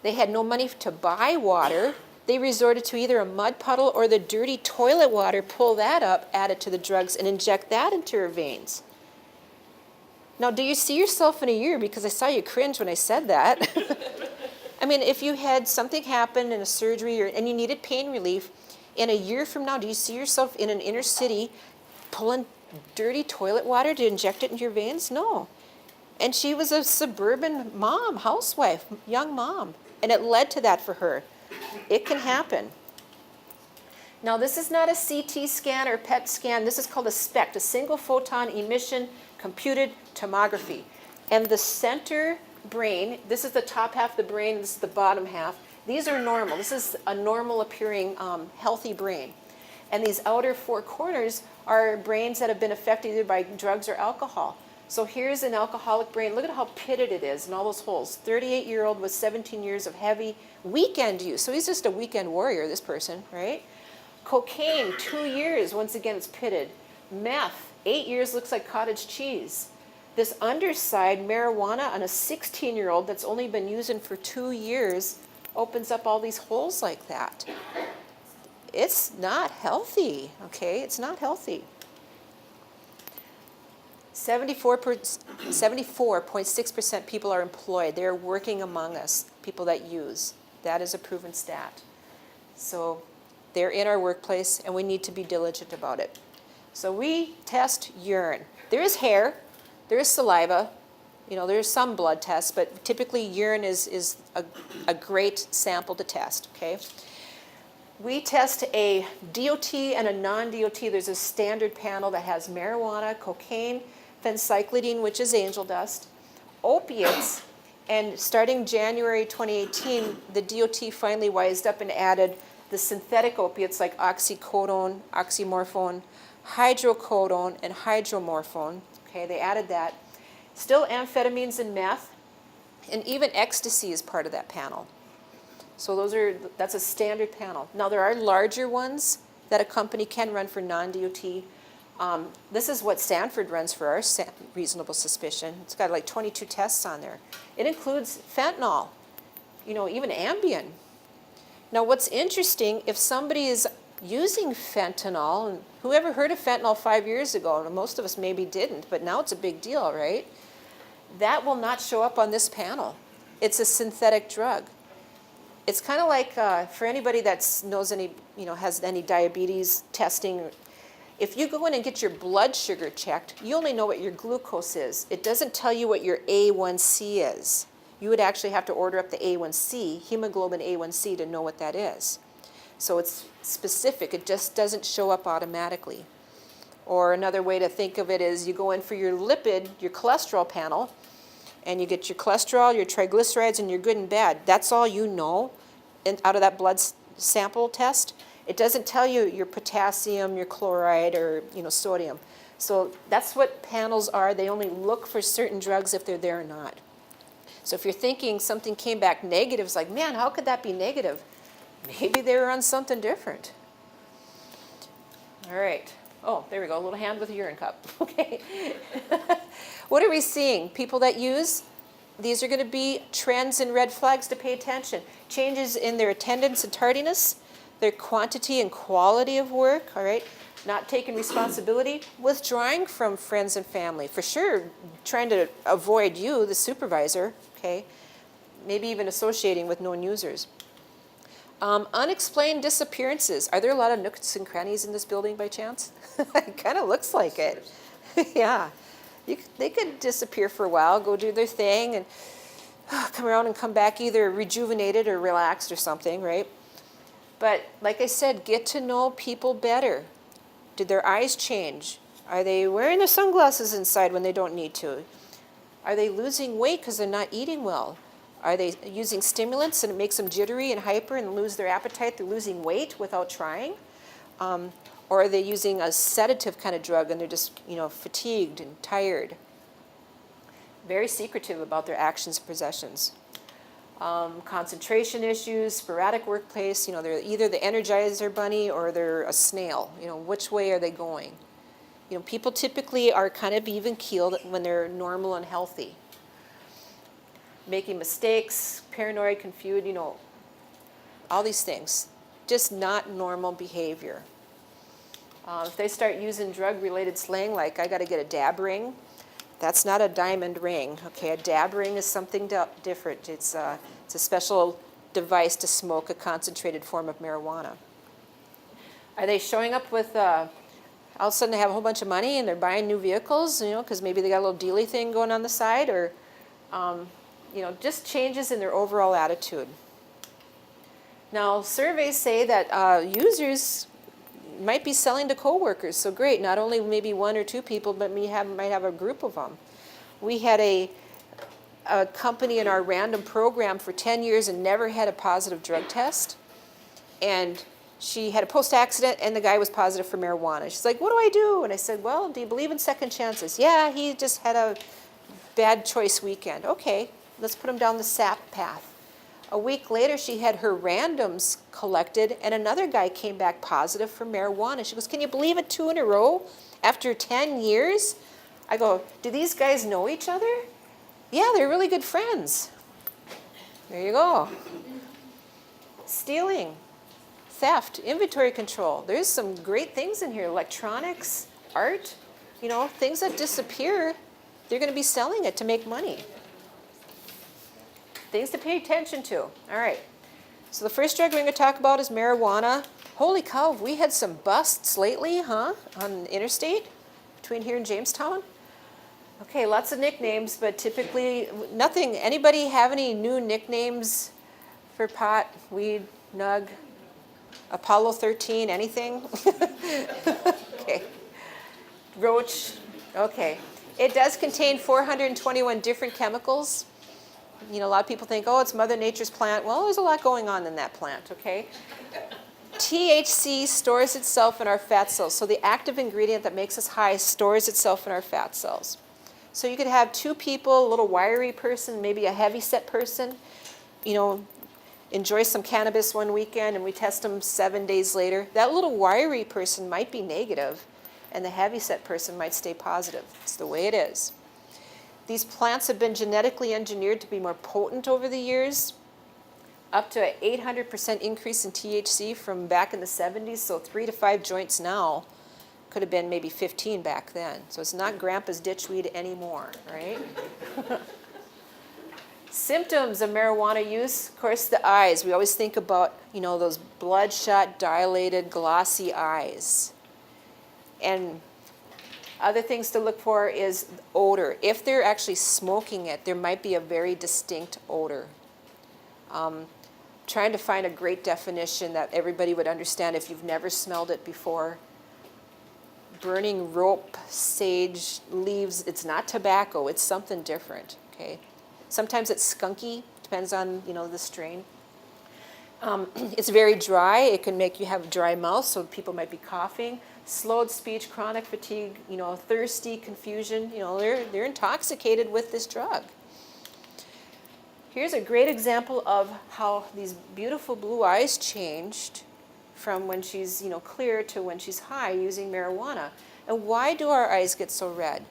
They had no money to buy water. They resorted to either a mud puddle or the dirty toilet water, pull that up, add it to the drugs, and inject that into her veins. Now, do you see yourself in a year? Because I saw you cringe when I said that. I mean, if you had something happen in a surgery and you needed pain relief, in a year from now, do you see yourself in an inner city pulling dirty toilet water to inject it into your veins? No. And she was a suburban mom, housewife, young mom. And it led to that for her. It can happen. Now this is not a CT scan or PET scan. This is called a SPECT, a single photon emission computed tomography. And the center brain, this is the top half of the brain, this is the bottom half. These are normal. This is a normal appearing healthy brain. And these outer four corners are brains that have been affected either by drugs or alcohol. So here's an alcoholic brain. Look at how pitted it is and all those holes. 38-year-old with 17 years of heavy weekend use. So he's just a weekend warrior, this person, right? Cocaine, 2 years. Once again, it's pitted. Meth, 8 years, looks like cottage cheese. This underside, marijuana on a 16-year-old that's only been using for 2 years, opens up all these holes like that. It's not healthy, okay? It's not healthy. 74.6% people are employed. They're working among us, people that use. That is a proven stat. So they're in our workplace, and we need to be diligent about it. So we test urine. There is hair, there is saliva, there's some blood tests, but typically urine is a great sample to test, okay? We test a DOT and a non-DOT. There's a standard panel that has marijuana, cocaine, phencyclidine, which is angel dust, opiates, and starting January 2018, the DOT finally wised up and added the synthetic opiates like oxycodone, oxymorphone, hydrocodone, and hydromorphone. Okay, they added that. Still amphetamines and meth, and even ecstasy is part of that panel. So that's a standard panel. Now there are larger ones that a company can run for non-DOT. This is what Stanford runs for our reasonable suspicion. It's got like 22 tests on there. It includes fentanyl, even Ambien. Now what's interesting, if somebody is using fentanyl, and whoever heard of fentanyl 5 years ago, most of us maybe didn't, but now it's a big deal, right? That will not show up on this panel. It's a synthetic drug. It's kind of like for anybody that knows any, has any diabetes testing. If you go in and get your blood sugar checked, you only know what your glucose is. It doesn't tell you what your A1C is. You would actually have to order up the A1C, hemoglobin A1C, to know what that is. So it's specific. It just doesn't show up automatically. Or another way to think of it is you go in for your lipid, your cholesterol panel, and you get your cholesterol, your triglycerides, and your good and bad. That's all you know out of that blood sample test. It doesn't tell you your potassium, your chloride, or sodium. So that's what panels are. They only look for certain drugs if they're there or not. So if you're thinking something came back negative, it's like, man, how could that be negative? Maybe they were on something different. All right. Oh, there we go. A little hand with a urine cup. Okay. What are we seeing? People that use? These are going to be trends and red flags to pay attention. Changes in their attendance and tardiness, their quantity and quality of work, all right? Not taking responsibility, withdrawing from friends and family. For sure, trying to avoid you, the supervisor, okay? Maybe even associating with known users. Unexplained disappearances. Are there a lot of nooks and crannies in this building by chance? It kind of looks like it. Yeah. They could disappear for a while, go do their thing, and come around and come back either rejuvenated or relaxed or something, right? But like I said, get to know people better. Did their eyes change? Are they wearing their sunglasses inside when they don't need to? Are they losing weight because they're not eating well? Are they using stimulants and it makes them jittery and hyper and lose their appetite? They're losing weight without trying? Or are they using a sedative kind of drug and they're just, fatigued and tired? Very secretive about their actions and possessions. Concentration issues, sporadic workplace, they're either the Energizer bunny or they're a snail. Which way are they going? People typically are kind of even-keeled when they're normal and healthy. Making mistakes, paranoid, confused, all these things. Just not normal behavior. If they start using drug-related slang like, I got to get a dab ring, that's not a diamond ring, okay? A dab ring is something different. It's a special device to smoke a concentrated form of marijuana. Are they showing up with, all of a sudden they have a whole bunch of money and they're buying new vehicles, because maybe they got a little dealy thing going on the side, or, just changes in their overall attitude. Now, surveys say that users might be selling to coworkers. So great, not only maybe one or two people, but might have a group of them. We had a company in our random program for 10 years and never had a positive drug test. And she had a post-accident, and the guy was positive for marijuana. She's like, what do I do? And I said, well, do you believe in second chances? Yeah, he just had a bad choice weekend. Okay, let's put him down the SAP path. A week later, she had her randoms collected, and another guy came back positive for marijuana. She goes, can you believe it, 2 in a row after 10 years? I go, do these guys know each other? Yeah, they're really good friends. There you go. Stealing, theft, inventory control. There's some great things in here. Electronics, art, things that disappear, they're going to be selling it to make money. Things to pay attention to. All right. So the first drug we're going to talk about is marijuana. Holy cow, we had some busts lately, huh? On the interstate between here and Jamestown. Okay, lots of nicknames, but typically nothing. Anybody have any new nicknames for pot, weed, nug, Apollo 13, anything? Okay. Roach. Okay. It does contain 421 different chemicals. A lot of people think, oh, it's Mother Nature's plant. Well, there's a lot going on in that plant, okay? THC stores itself in our fat cells. So the active ingredient that makes us high stores itself in our fat cells. So you could have 2 people, a little wiry person, maybe a heavy-set person, enjoy some cannabis one weekend, and we test them 7 days later. That little wiry person might be negative, and the heavy-set person might stay positive. It's the way it is. These plants have been genetically engineered to be more potent over the years, up to an 800% increase in THC from back in the 70s, so 3 to 5 joints now could have been maybe 15 back then. So it's not grandpa's ditchweed anymore, right? Symptoms of marijuana use, of course, the eyes. We always think about, those bloodshot, dilated, glossy eyes. And other things to look for is odor. If they're actually smoking it, there might be a very distinct odor. Trying to find a great definition that everybody would understand if you've never smelled it before. Burning rope, sage, leaves, it's not tobacco, it's something different, okay? Sometimes it's skunky, depends on, the strain. It's very dry, it can make you have a dry mouth, so people might be coughing. Slowed speech, chronic fatigue, thirsty, confusion, they're intoxicated with this drug. Here's a great example of how these beautiful blue eyes changed from when she's, clear to when she's high using marijuana. And why do our eyes get so red?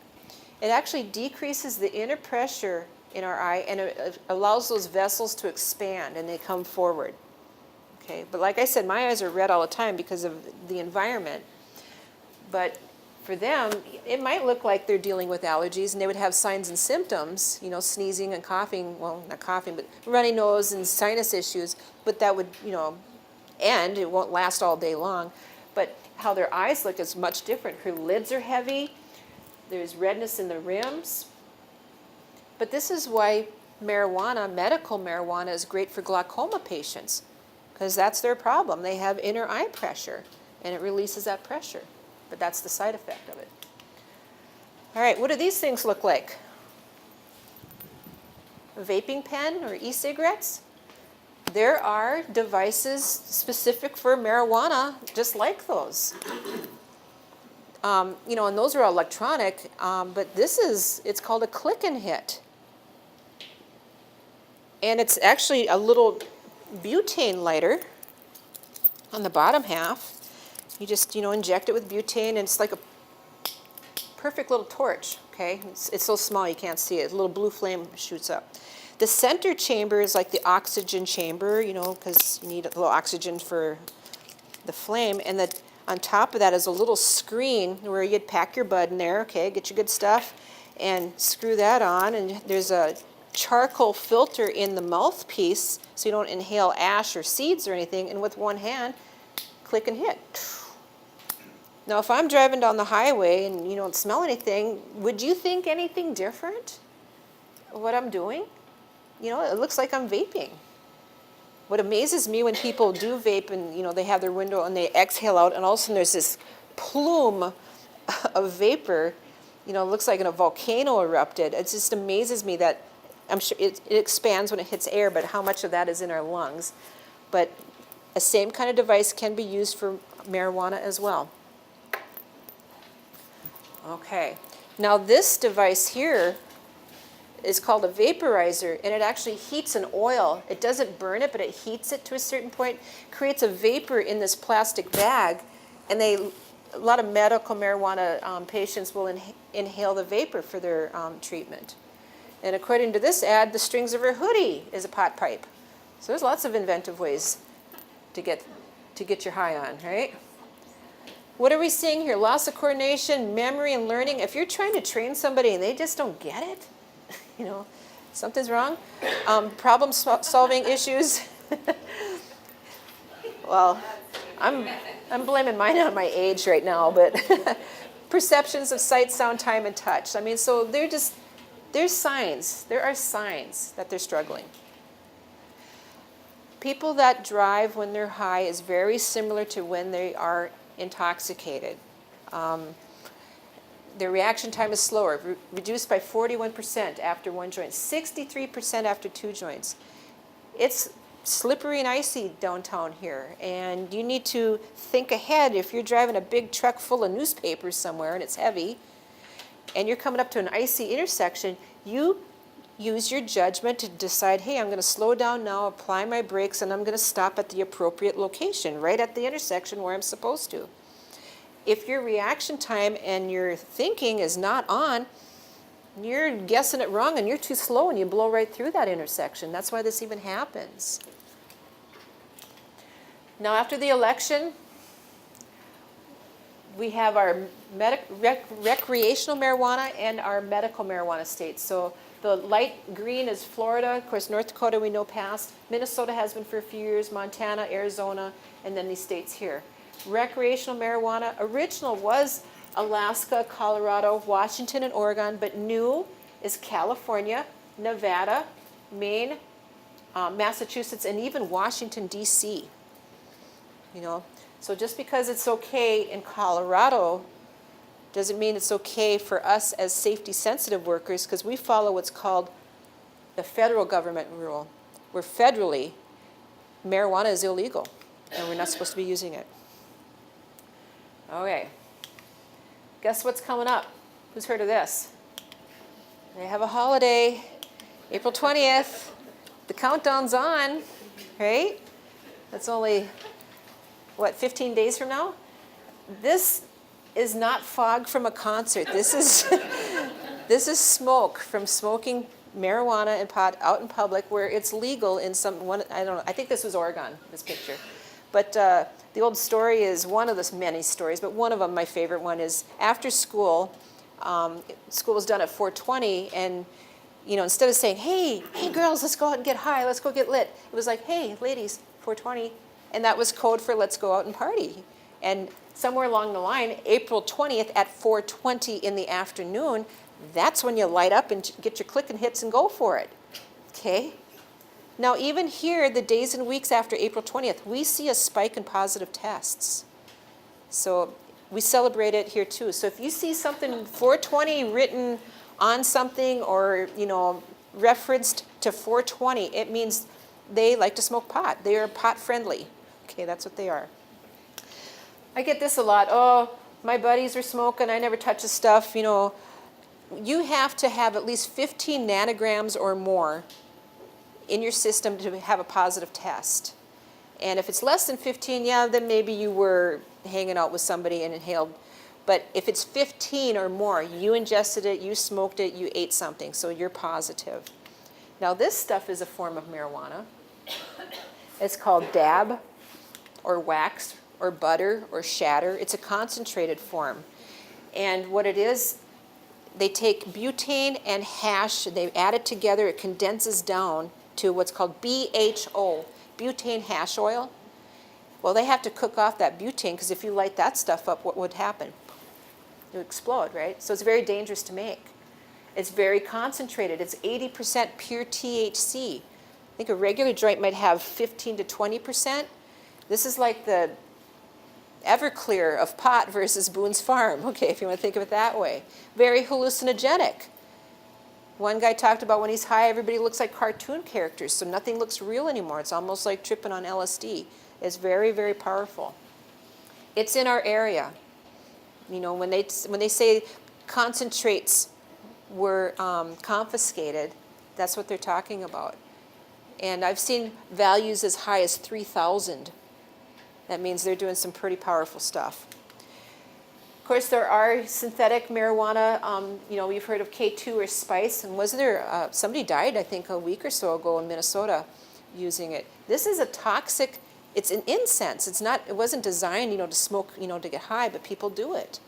It actually decreases the inner pressure in our eye, and it allows those vessels to expand and they come forward. Okay, but like I said, my eyes are red all the time because of the environment. But for them, it might look like they're dealing with allergies, and they would have signs and symptoms, sneezing and coughing, well, not coughing, but runny nose and sinus issues, but that would, end. It won't last all day long. But how their eyes look is much different. Her lids are heavy. There's redness in the rims. But this is why marijuana, medical marijuana, is great for glaucoma patients, because that's their problem. They have inner eye pressure, and it releases that pressure. But that's the side effect of it. All right, what do these things look like? A vaping pen or e-cigarettes? There are devices specific for marijuana just like those. And those are electronic, but it's called a click and hit. And it's actually a little butane lighter on the bottom half. You just, inject it with butane, and it's like a perfect little torch, okay? It's so small you can't see it. A little blue flame shoots up. The center chamber is like the oxygen chamber, because you need a little oxygen for the flame. And on top of that is a little screen where you'd pack your bud in there, okay, get your good stuff, and screw that on. And there's a charcoal filter in the mouthpiece so you don't inhale ash or seeds or anything. And with one hand, click and hit. Now, if I'm driving down the highway and you don't smell anything, would you think anything different? What I'm doing? It looks like I'm vaping. what amazes me when people do vape and, they have their window and they exhale out and all of a sudden there's this plume of vapor, it looks like a volcano erupted. It just amazes me that, I'm sure it expands when it hits air, but how much of that is in our lungs. But a same kind of device can be used for marijuana as well. Okay, now this device here is called a vaporizer, and it actually heats an oil. It doesn't burn it, but it heats it to a certain point, creates a vapor in this plastic bag, and a lot of medical marijuana patients will inhale the vapor for their treatment. And according to this ad, the strings of her hoodie is a pot pipe. So there's lots of inventive ways to get your high on, right? What are we seeing here? Loss of coordination, memory, and learning. If you're trying to train somebody and they just don't get it, something's wrong. Problem-solving issues. Well, I'm blaming mine on my age right now, but perceptions of sight, sound, time, and touch. I mean, so there's signs. There are signs that they're struggling. People that drive when they're high is very similar to when they are intoxicated. Their reaction time is slower, reduced by 41% after one joint, 63% after two joints. It's slippery and icy downtown here, and you need to think ahead. If you're driving a big truck full of newspapers somewhere and it's heavy, and you're coming up to an icy intersection, you use your judgment to decide, hey, I'm going to slow down now, apply my brakes, and I'm going to stop at the appropriate location, right at the intersection where I'm supposed to. If your reaction time and your thinking is not on, you're guessing it wrong and you're too slow and you blow right through that intersection. That's why this even happens. Now, after the election, we have our recreational marijuana and our medical marijuana states. So the light green is Florida. Of course, North Dakota we know passed. Minnesota has been for a few years. Montana, Arizona, and then these states here. Recreational marijuana, original was Alaska, Colorado, Washington, and Oregon, but new is California, Nevada, Maine, Massachusetts, and even Washington, D.C. So just because it's okay in Colorado doesn't mean it's okay for us as safety-sensitive workers, because we follow what's called the federal government rule, where federally marijuana is illegal, and we're not supposed to be using it. Okay. Guess what's coming up? Who's heard of this? They have a holiday, April 20th. The countdown's on, right? That's only, 15 days from now? This is not fog from a concert. This is smoke from smoking marijuana and pot out in public where it's legal in I think this was Oregon, this picture. But the old story is one of the many stories, but one of them, my favorite one, is after school, school was done at 4:20, and instead of saying, hey girls, let's go out and get high, let's go get lit, it was like, hey ladies, 4:20, and that was code for let's go out and party. And somewhere along the line, April 20th at 4:20 in the afternoon, that's when you light up and get your clicking hits and go for it, okay? Now, even here, the days and weeks after April 20th, we see a spike in positive tests. So we celebrate it here too. So if you see something 420 written on something or, referenced to 420, it means they like to smoke pot. They are pot friendly. Okay, that's what they are. I get this a lot. Oh, my buddies are smoking. I never touch the stuff. You have to have at least 15 nanograms or more in your system to have a positive test. And if it's less than 15, then maybe you were hanging out with somebody and inhaled. But if it's 15 or more, you ingested it, you smoked it, you ate something, so you're positive. Now this stuff is a form of marijuana. It's called dab or wax or butter or shatter. It's a concentrated form. And what it is, they take butane and hash, they add it together, it condenses down to what's called BHO, butane hash oil. Well, they have to cook off that butane, because if you light that stuff up, what would happen? It would explode, right? So it's very dangerous to make. It's very concentrated. It's 80% pure THC. I think a regular joint might have 15 to 20%. This is like the Everclear of pot versus Boone's Farm, okay, if you want to think of it that way. Very hallucinogenic. One guy talked about when he's high, everybody looks like cartoon characters, so nothing looks real anymore. It's almost like tripping on LSD. It's very, very powerful. It's in our area. You know, when they say concentrates were confiscated, that's what they're talking about. And I've seen values as high as 3,000. That means they're doing some pretty powerful stuff. Of course, there are synthetic marijuana. You know, we've heard of K2 or spice. And was there, somebody died, I think, a week or so ago in Minnesota using it. This is a toxic, it's an incense. It's not, it wasn't designed, you know, to smoke, you know, to get high, but people do it.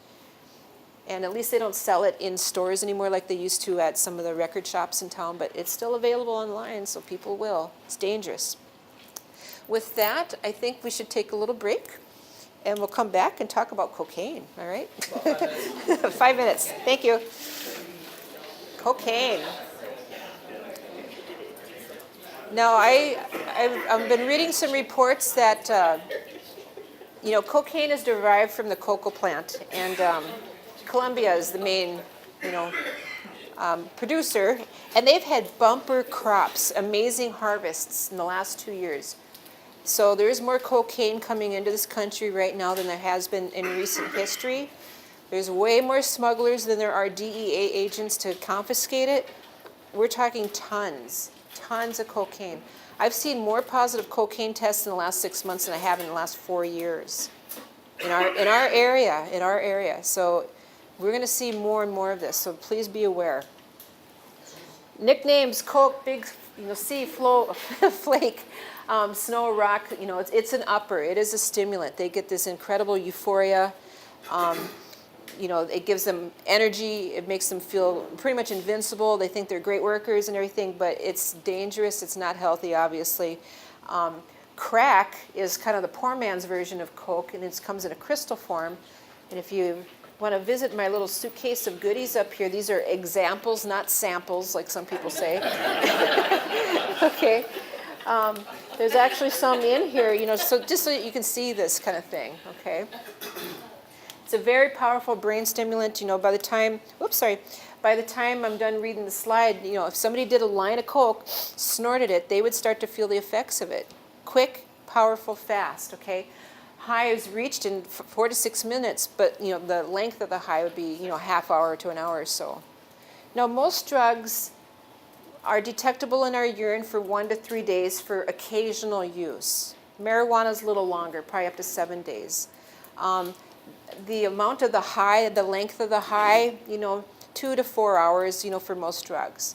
And at least they don't sell it in stores anymore like they used to at some of the record shops in town, but it's still available online, so people will. It's dangerous. With that, I think we should take a little break, and we'll come back and talk about cocaine, all right? 5 minutes. Thank you. Cocaine. Now, I've been reading some reports that, you know, cocaine is derived from the cocoa plant, and Colombia is the main, you know, producer, and they've had bumper crops, amazing harvests in the last 2 years. So there's more cocaine coming into this country right now than there has been in recent history. There's way more smugglers than there are DEA agents to confiscate it. We're talking tons of cocaine. I've seen more positive cocaine tests in the last 6 months than I have in the last 4 years in our area. So we're going to see more and more of this, so please be aware. Nicknames: Coke, Big, you know, C, Flow, Flake, Snow, Rock. You know, it's an upper. It is a stimulant. They get this incredible euphoria. You know, it gives them energy. It makes them feel pretty much invincible. They think they're great workers and everything, but it's dangerous. It's not healthy, obviously. Crack is kind of the poor man's version of Coke, and it comes in a crystal form. And if you want to visit my little suitcase of goodies up here, these are examples, not samples, like some people say. Okay. There's actually some in here, you know, so just so that you can see this kind of thing, okay? It's a very powerful brain stimulant, you know, by the time I'm done reading the slide, you know, if somebody did a line of Coke, snorted it, they would start to feel the effects of it. Quick, powerful, fast, okay? High is reached in 4 to 6 minutes, but, you know, the length of the high would be, you know, half hour to an hour or so. Now, most drugs are detectable in our urine for 1 to 3 days for occasional use. Marijuana is a little longer, probably up to 7 days. The amount of the high, the length of the high, you know, 2 to 4 hours, you know, for most drugs.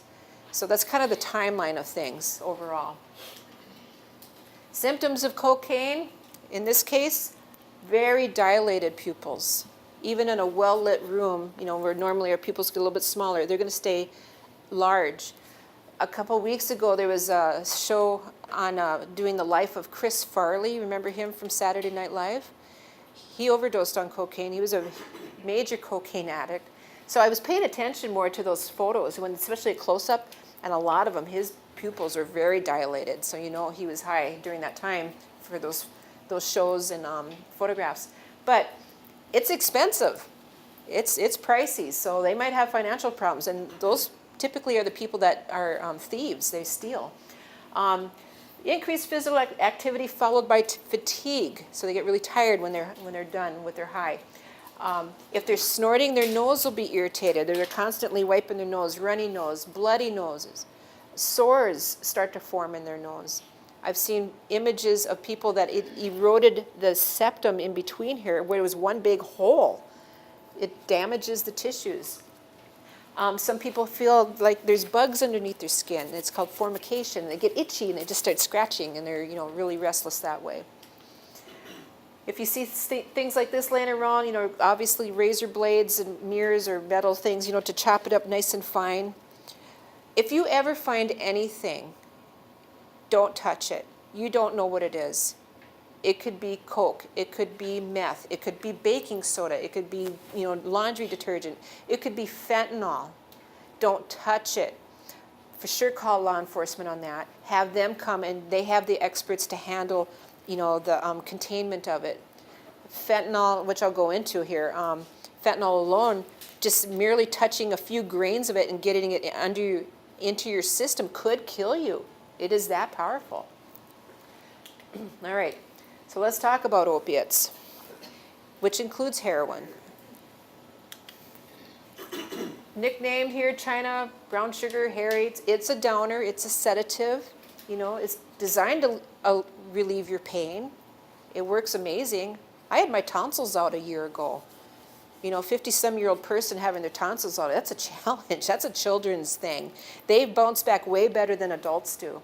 So that's kind of the timeline of things overall. Symptoms of cocaine, in this case, very dilated pupils. Even in a well-lit room, you know, where normally our pupils get a little bit smaller, they're going to stay large. A couple weeks ago, there was a show on doing the life of Chris Farley. Remember him from Saturday Night Live? He overdosed on cocaine. He was a major cocaine addict. So I was paying attention more to those photos, when especially a close-up, and a lot of them, his pupils are very dilated. So you know he was high during that time for those shows and photographs. But it's expensive. It's pricey, so they might have financial problems, and those typically are the people that are thieves. They steal. Increased physical activity followed by fatigue, so they get really tired when they're done with their high. If they're snorting, their nose will be irritated. They're constantly wiping their nose, runny nose, bloody noses. Sores start to form in their nose. I've seen images of people that it eroded the septum in between here, where it was one big hole. It damages the tissues. Some people feel like there's bugs underneath their skin. It's called formication. They get itchy and they just start scratching, and they're, you know, really restless that way. If you see things like this laying around, you know, obviously razor blades and mirrors or metal things, you know, to chop it up nice and fine. If you ever find anything, don't touch it. You don't know what it is. It could be Coke, it could be meth, it could be baking soda, it could be, you know, laundry detergent, it could be fentanyl. Don't touch it. for sure call law enforcement on that. Have them come, and they have the experts to handle, the containment of it. Fentanyl, which I'll go into here, fentanyl alone, just merely touching a few grains of it and getting it into your system could kill you. It is that powerful. All right, so let's talk about opiates, which includes heroin. Nicknamed here, China, brown sugar, Harry. It's a downer, it's a sedative. It's designed to relieve your pain. It works amazing. I had my tonsils out a year ago. 50-some-year-old person having their tonsils out, that's a challenge. That's a children's thing. They bounce back way better than adults do.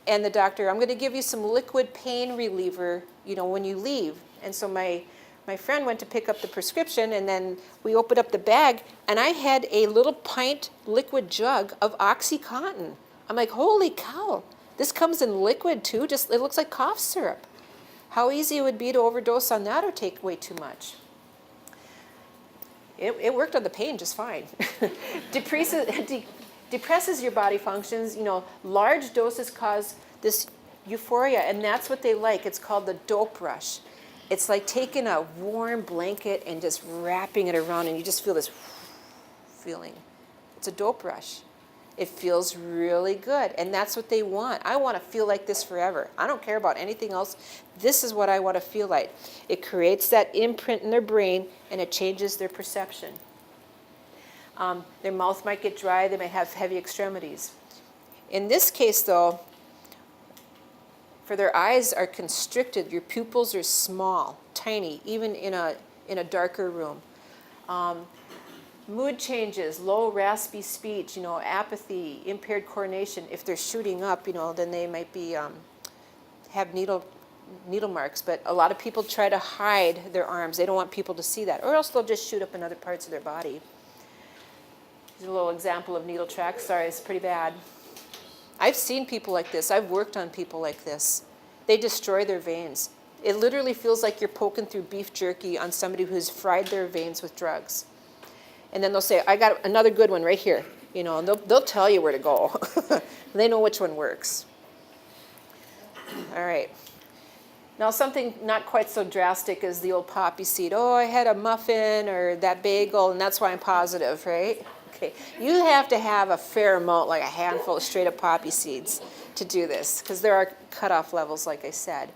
And the doctor, I'm going to give you some liquid pain reliever, when you leave. And so my friend went to pick up the prescription, and then we opened up the bag, and I had a little pint liquid jug of OxyContin. I'm like, holy cow, this comes in liquid too? It looks like cough syrup. How easy it would be to overdose on that or take way too much. It worked on the pain just fine. Depresses your body functions. Large doses cause this euphoria, and that's what they like. It's called the dope rush. It's like taking a warm blanket and just wrapping it around, and you just feel this feeling. It's a dope rush. It feels really good, and that's what they want. I want to feel like this forever. I don't care about anything else. This is what I want to feel like. It creates that imprint in their brain, and it changes their perception. Their mouth might get dry. They might have heavy extremities. In this case, though, for their eyes are constricted, your pupils are small, tiny, even in a darker room. Mood changes, low raspy speech, apathy, impaired coordination. If they're shooting up, then they might be have needle marks. But a lot of people try to hide their arms. They don't want people to see that, or else they'll just shoot up in other parts of their body. Here's a little example of needle tracks. Sorry, it's pretty bad. I've seen people like this. I've worked on people like this. They destroy their veins. It literally feels like you're poking through beef jerky on somebody who's fried their veins with drugs. And then they'll say, I got another good one right here. And they'll tell you where to go. They know which one works. All right. Now something not quite so drastic as the old poppy seed. Oh, I had a muffin or that bagel, and that's why I'm positive, right? Okay. You have to have a fair amount, like a handful of straight up poppy seeds to do this, because there are cutoff levels, like I said.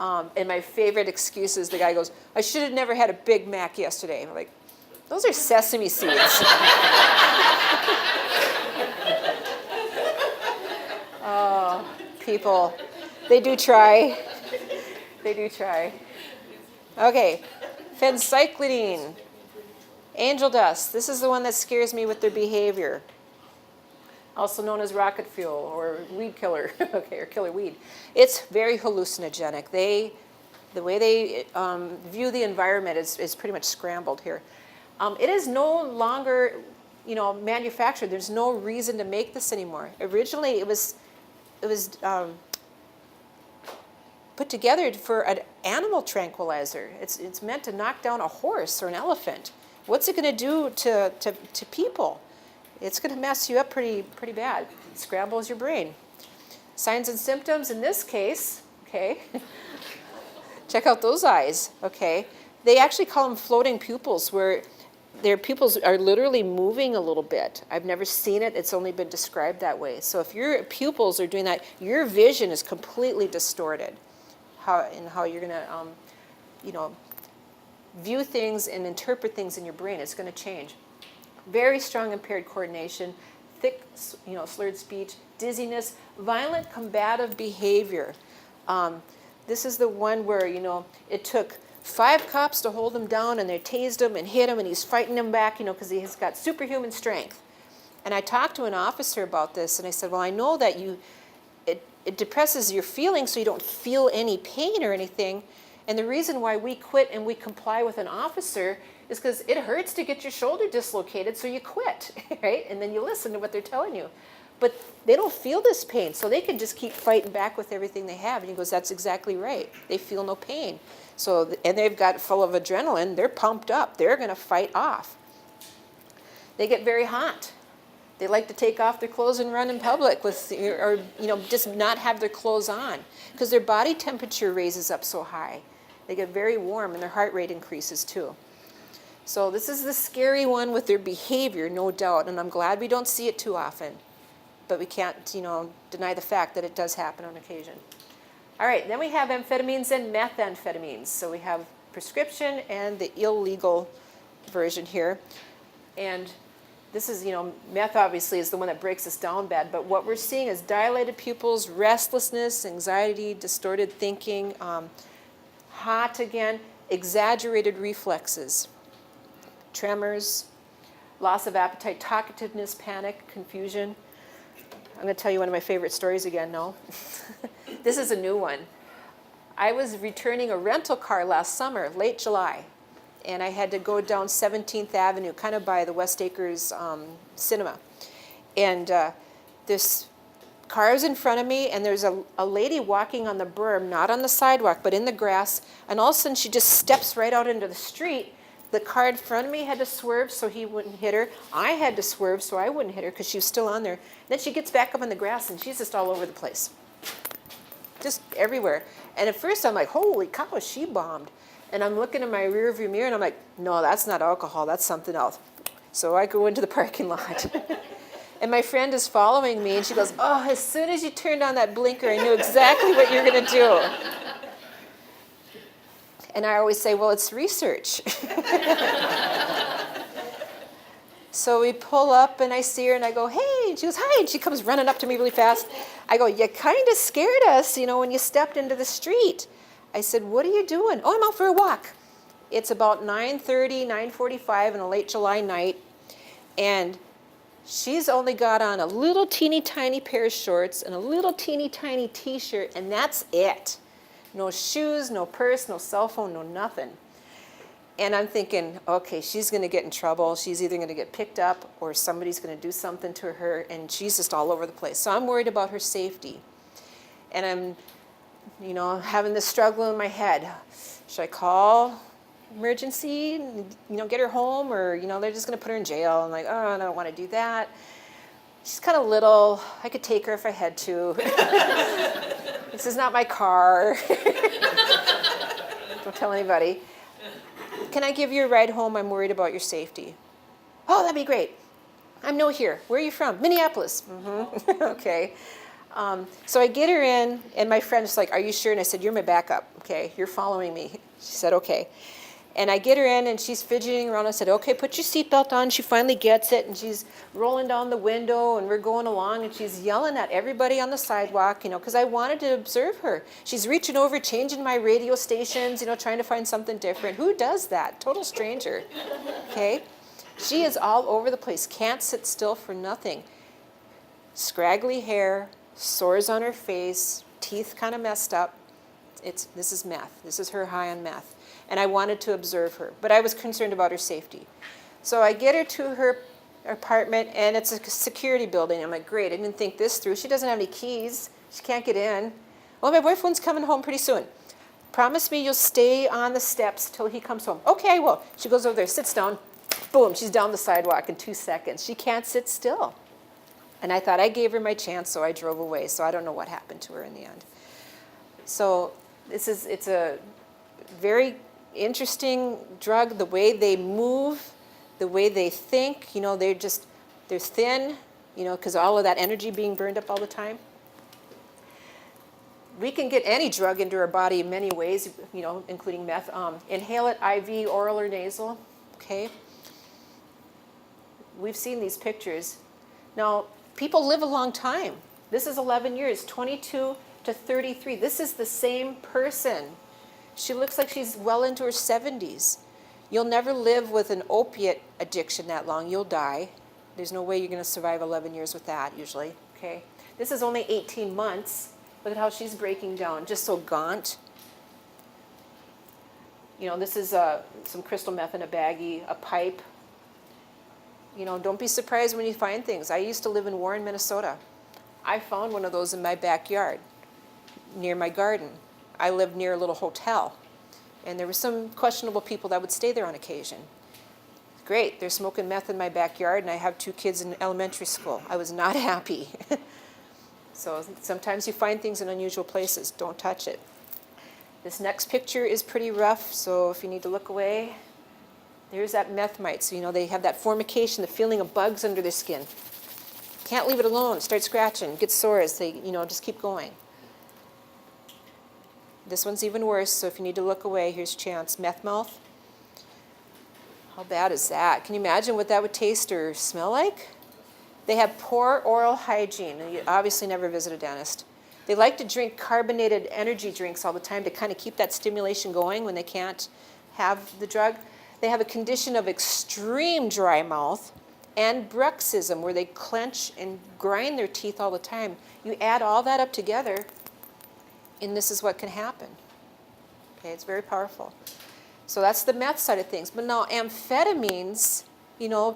And my favorite excuse is the guy goes, I should have never had a Big Mac yesterday. I'm like, those are sesame seeds. Oh, people, they do try. They do try. Okay, phencyclidine, angel dust. This is the one that scares me with their behavior. Also known as rocket fuel or weed killer, okay, or killer weed. It's very hallucinogenic. The way they view the environment is pretty much scrambled here. It is no longer, manufactured. There's no reason to make this anymore. Originally, it was put together for an animal tranquilizer. It's meant to knock down a horse or an elephant. What's it going to do to people? It's going to mess you up pretty bad. It scrambles your brain. Signs and symptoms in this case, okay. Check out those eyes, okay. They actually call them floating pupils, where their pupils are literally moving a little bit. I've never seen it. It's only been described that way. So if your pupils are doing that, your vision is completely distorted. How you're going to, view things and interpret things in your brain. It's going to change. Very strong impaired coordination, thick, slurred speech, dizziness, violent combative behavior. This is the one where, it took 5 cops to hold him down, and they tased him and hit him, and he's fighting them back, because he's got superhuman strength. And I talked to an officer about this, and I said, well, I know that it depresses your feelings so you don't feel any pain or anything. And the reason why we quit and we comply with an officer is because it hurts to get your shoulder dislocated, so you quit, right? And then you listen to what they're telling you. But they don't feel this pain, so they can just keep fighting back with everything they have. And he goes, that's exactly right. They feel no pain. So, and they've got full of adrenaline. They're pumped up. They're going to fight off. They get very hot. They like to take off their clothes and run in public or just not have their clothes on because their body temperature raises up so high. They get very warm and their heart rate increases too. So this is the scary one with their behavior, no doubt, and I'm glad we don't see it too often. But we can't, deny the fact that it does happen on occasion. All right, then we have amphetamines and methamphetamines. So we have prescription and the illegal version here. And this is, meth obviously is the one that breaks us down bad, but what we're seeing is dilated pupils, restlessness, anxiety, distorted thinking, hot again, exaggerated reflexes, tremors, loss of appetite, talkativeness, panic, confusion. I'm going to tell you one of my favorite stories again, no? This is a new one. I was returning a rental car last summer, late July, and I had to go down 17th Avenue, kind of by the West Acres Cinema. And this car was in front of me, and there's a lady walking on the berm, not on the sidewalk, but in the grass, and all of a sudden she just steps right out into the street. The car in front of me had to swerve so he wouldn't hit her. I had to swerve so I wouldn't hit her because she was still on there. Then she gets back up in the grass, and she's just all over the place. Just everywhere. And at first I'm like, holy cow, she bombed. And I'm looking in my rear view mirror and I'm like, no, that's not alcohol, that's something else. So I go into the parking lot. And my friend is following me and she goes, oh, as soon as you turned on that blinker, I knew exactly what you were going to do. And I always say, well, it's research. So we pull up and I see her and I go, hey, and she goes, hi, and she comes running up to me really fast. I go, you kind of scared us, when you stepped into the street. I said, what are you doing? Oh, I'm out for a walk. It's about 9:30, 9:45 on a late July night, and she's only got on a little teeny tiny pair of shorts and a little teeny tiny t-shirt, and that's it. No shoes, no purse, no cell phone, no nothing. And I'm thinking, okay, she's going to get in trouble. She's either going to get picked up or somebody's going to do something to her, and she's just all over the place. So I'm worried about her safety. And I'm, having this struggle in my head. Should I call emergency, get her home, or, they're just going to put her in jail? I'm like, oh, I don't want to do that. She's kind of little. I could take her if I had to. This is not my car. Don't tell anybody. Can I give you a ride home? I'm worried about your safety. Oh, that'd be great. I'm new here. Where are you from? Minneapolis. Mm-hmm. Okay. So I get her in, and my friend's like, are you sure? And I said, you're my backup. Okay, you're following me. She said, okay. And I get her in, and she's fidgeting around. I said, okay, put your seatbelt on. She finally gets it, and she's rolling down the window, and we're going along, and she's yelling at everybody on the sidewalk, because I wanted to observe her. She's reaching over, changing my radio stations, trying to find something different. Who does that? Total stranger. Okay? She is all over the place, can't sit still for nothing. Scraggly hair, sores on her face, teeth kind of messed up. This is meth. This is her high on meth. And I wanted to observe her, but I was concerned about her safety. So I get her to her apartment, and it's a security building. I'm like, great, I didn't think this through. She doesn't have any keys. She can't get in. Well, my boyfriend's coming home pretty soon. Promise me you'll stay on the steps till he comes home. Okay, I will. She goes over there, sits down. Boom, she's down the sidewalk in 2 seconds. She can't sit still. And I thought I gave her my chance, so I drove away. So I don't know what happened to her in the end. So it's a very interesting drug. The way they move, the way they think, they're thin, because all of that energy being burned up all the time. We can get any drug into our body in many ways, including meth. Inhale it, IV, oral, or nasal. Okay. We've seen these pictures. Now, people live a long time. This is 11 years, 22 to 33. This is the same person. She looks like she's well into her 70s. You'll never live with an opiate addiction that long. You'll die. There's no way you're going to survive 11 years with that, usually. Okay. This is only 18 months. Look at how she's breaking down, just so gaunt. This is some crystal meth in a baggie, a pipe. Don't be surprised when you find things. I used to live in Warren, Minnesota. I found one of those in my backyard, near my garden. I lived near a little hotel, and there were some questionable people that would stay there on occasion. Great, they're smoking meth in my backyard and I have 2 kids in elementary school. I was not happy. So sometimes you find things in unusual places. Don't touch it. This next picture is pretty rough, so if you need to look away, there's that meth mite. So, they have that formication, the feeling of bugs under their skin. Can't leave it alone. Start scratching, get sores. They, just keep going. This one's even worse, so if you need to look away, here's your chance. Meth mouth. How bad is that? Can you imagine what that would taste or smell like? They have poor oral hygiene. You obviously never visit a dentist. They like to drink carbonated energy drinks all the time to kind of keep that stimulation going when they can't have the drug. They have a condition of extreme dry mouth and bruxism, where they clench and grind their teeth all the time. You add all that up together, and this is what can happen. Okay, it's very powerful. So that's the meth side of things. But now amphetamines,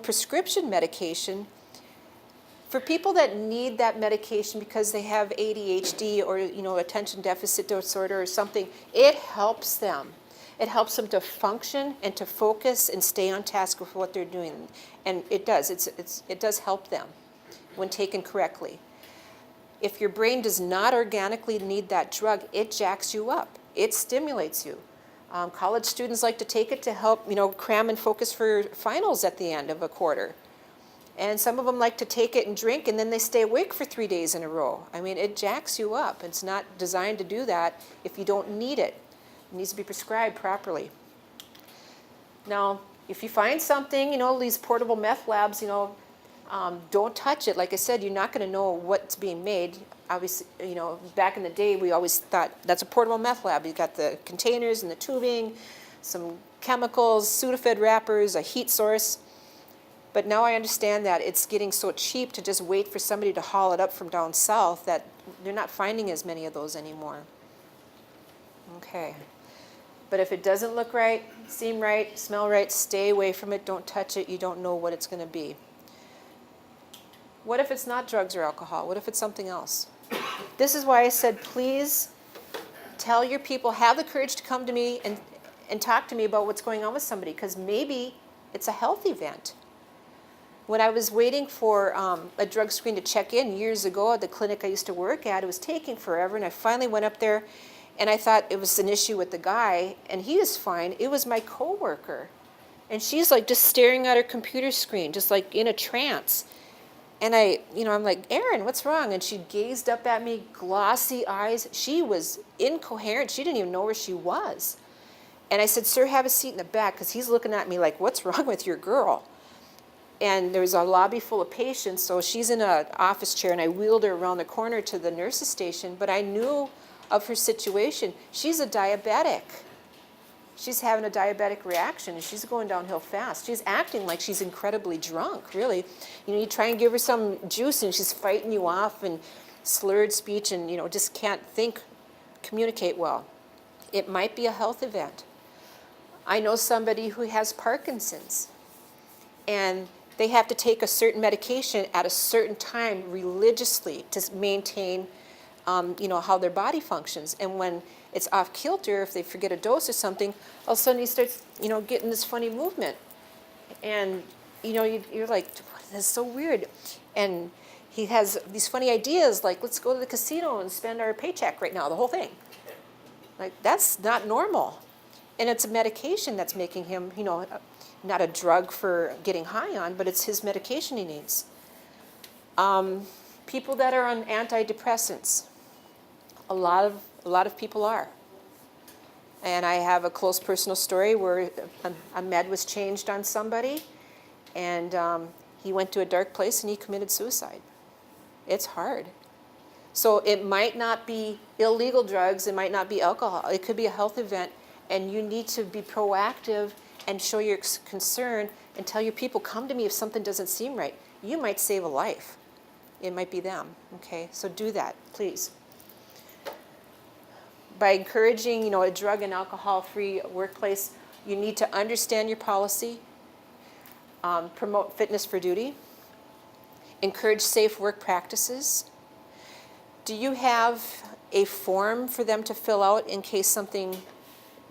prescription medication, for people that need that medication because they have ADHD or, attention deficit disorder or something, it helps them. It helps them to function and to focus and stay on task with what they're doing. And it does. It does help them when taken correctly. If your brain does not organically need that drug, it jacks you up. It stimulates you. College students like to take it to help, cram and focus for finals at the end of a quarter. And some of them like to take it and drink, and then they stay awake for 3 days in a row. I mean, it jacks you up. It's not designed to do that if you don't need it. It needs to be prescribed properly. Now, if you find something, these portable meth labs, don't touch it. Like I said, you're not going to know what's being made. Obviously, back in the day, we always thought that's a portable meth lab. You've got the containers and the tubing, some chemicals, Sudafed wrappers, a heat source. But now I understand that it's getting so cheap to just wait for somebody to haul it up from down south that they're not finding as many of those anymore. Okay. But if it doesn't look right, seem right, smell right, stay away from it. Don't touch it. You don't know what it's going to be. What if it's not drugs or alcohol? What if it's something else? This is why I said, please tell your people, have the courage to come to me and talk to me about what's going on with somebody, because maybe it's a health event. When I was waiting for a drug screen to check in years ago at the clinic I used to work at, it was taking forever, and I finally went up there, and I thought it was an issue with the guy, and he was fine. It was my coworker, and she's like just staring at her computer screen, just like in a trance. And I'm like, Erin, what's wrong? And she gazed up at me, glossy eyes. She was incoherent. She didn't even know where she was. And I said, sir, have a seat in the back, because he's looking at me like, what's wrong with your girl? And there was a lobby full of patients, so she's in an office chair, and I wheeled her around the corner to the nurse's station, but I knew of her situation. She's a diabetic. She's having a diabetic reaction, and she's going downhill fast. She's acting like she's incredibly drunk, really. You try and give her some juice, and she's fighting you off, and slurred speech, and, just can't communicate well. It might be a health event. I know somebody who has Parkinson's, and they have to take a certain medication at a certain time religiously to maintain, how their body functions. And when it's off kilter, if they forget a dose or something, all of a sudden he starts, getting this funny movement. And, you're like, this is so weird. And he has these funny ideas like, let's go to the casino and spend our paycheck right now, the whole thing. Like, that's not normal. And it's a medication that's making him, not a drug for getting high on, but it's his medication he needs. People that are on antidepressants, a lot of people are. And I have a close personal story where a med was changed on somebody, and he went to a dark place and he committed suicide. It's hard. So it might not be illegal drugs, it might not be alcohol, it could be a health event, and you need to be proactive and show your concern and tell your people, come to me if something doesn't seem right. You might save a life. It might be them, okay? So do that, please. By encouraging, a drug and alcohol-free workplace, you need to understand your policy, promote fitness for duty, encourage safe work practices. Do you have a form for them to fill out in case something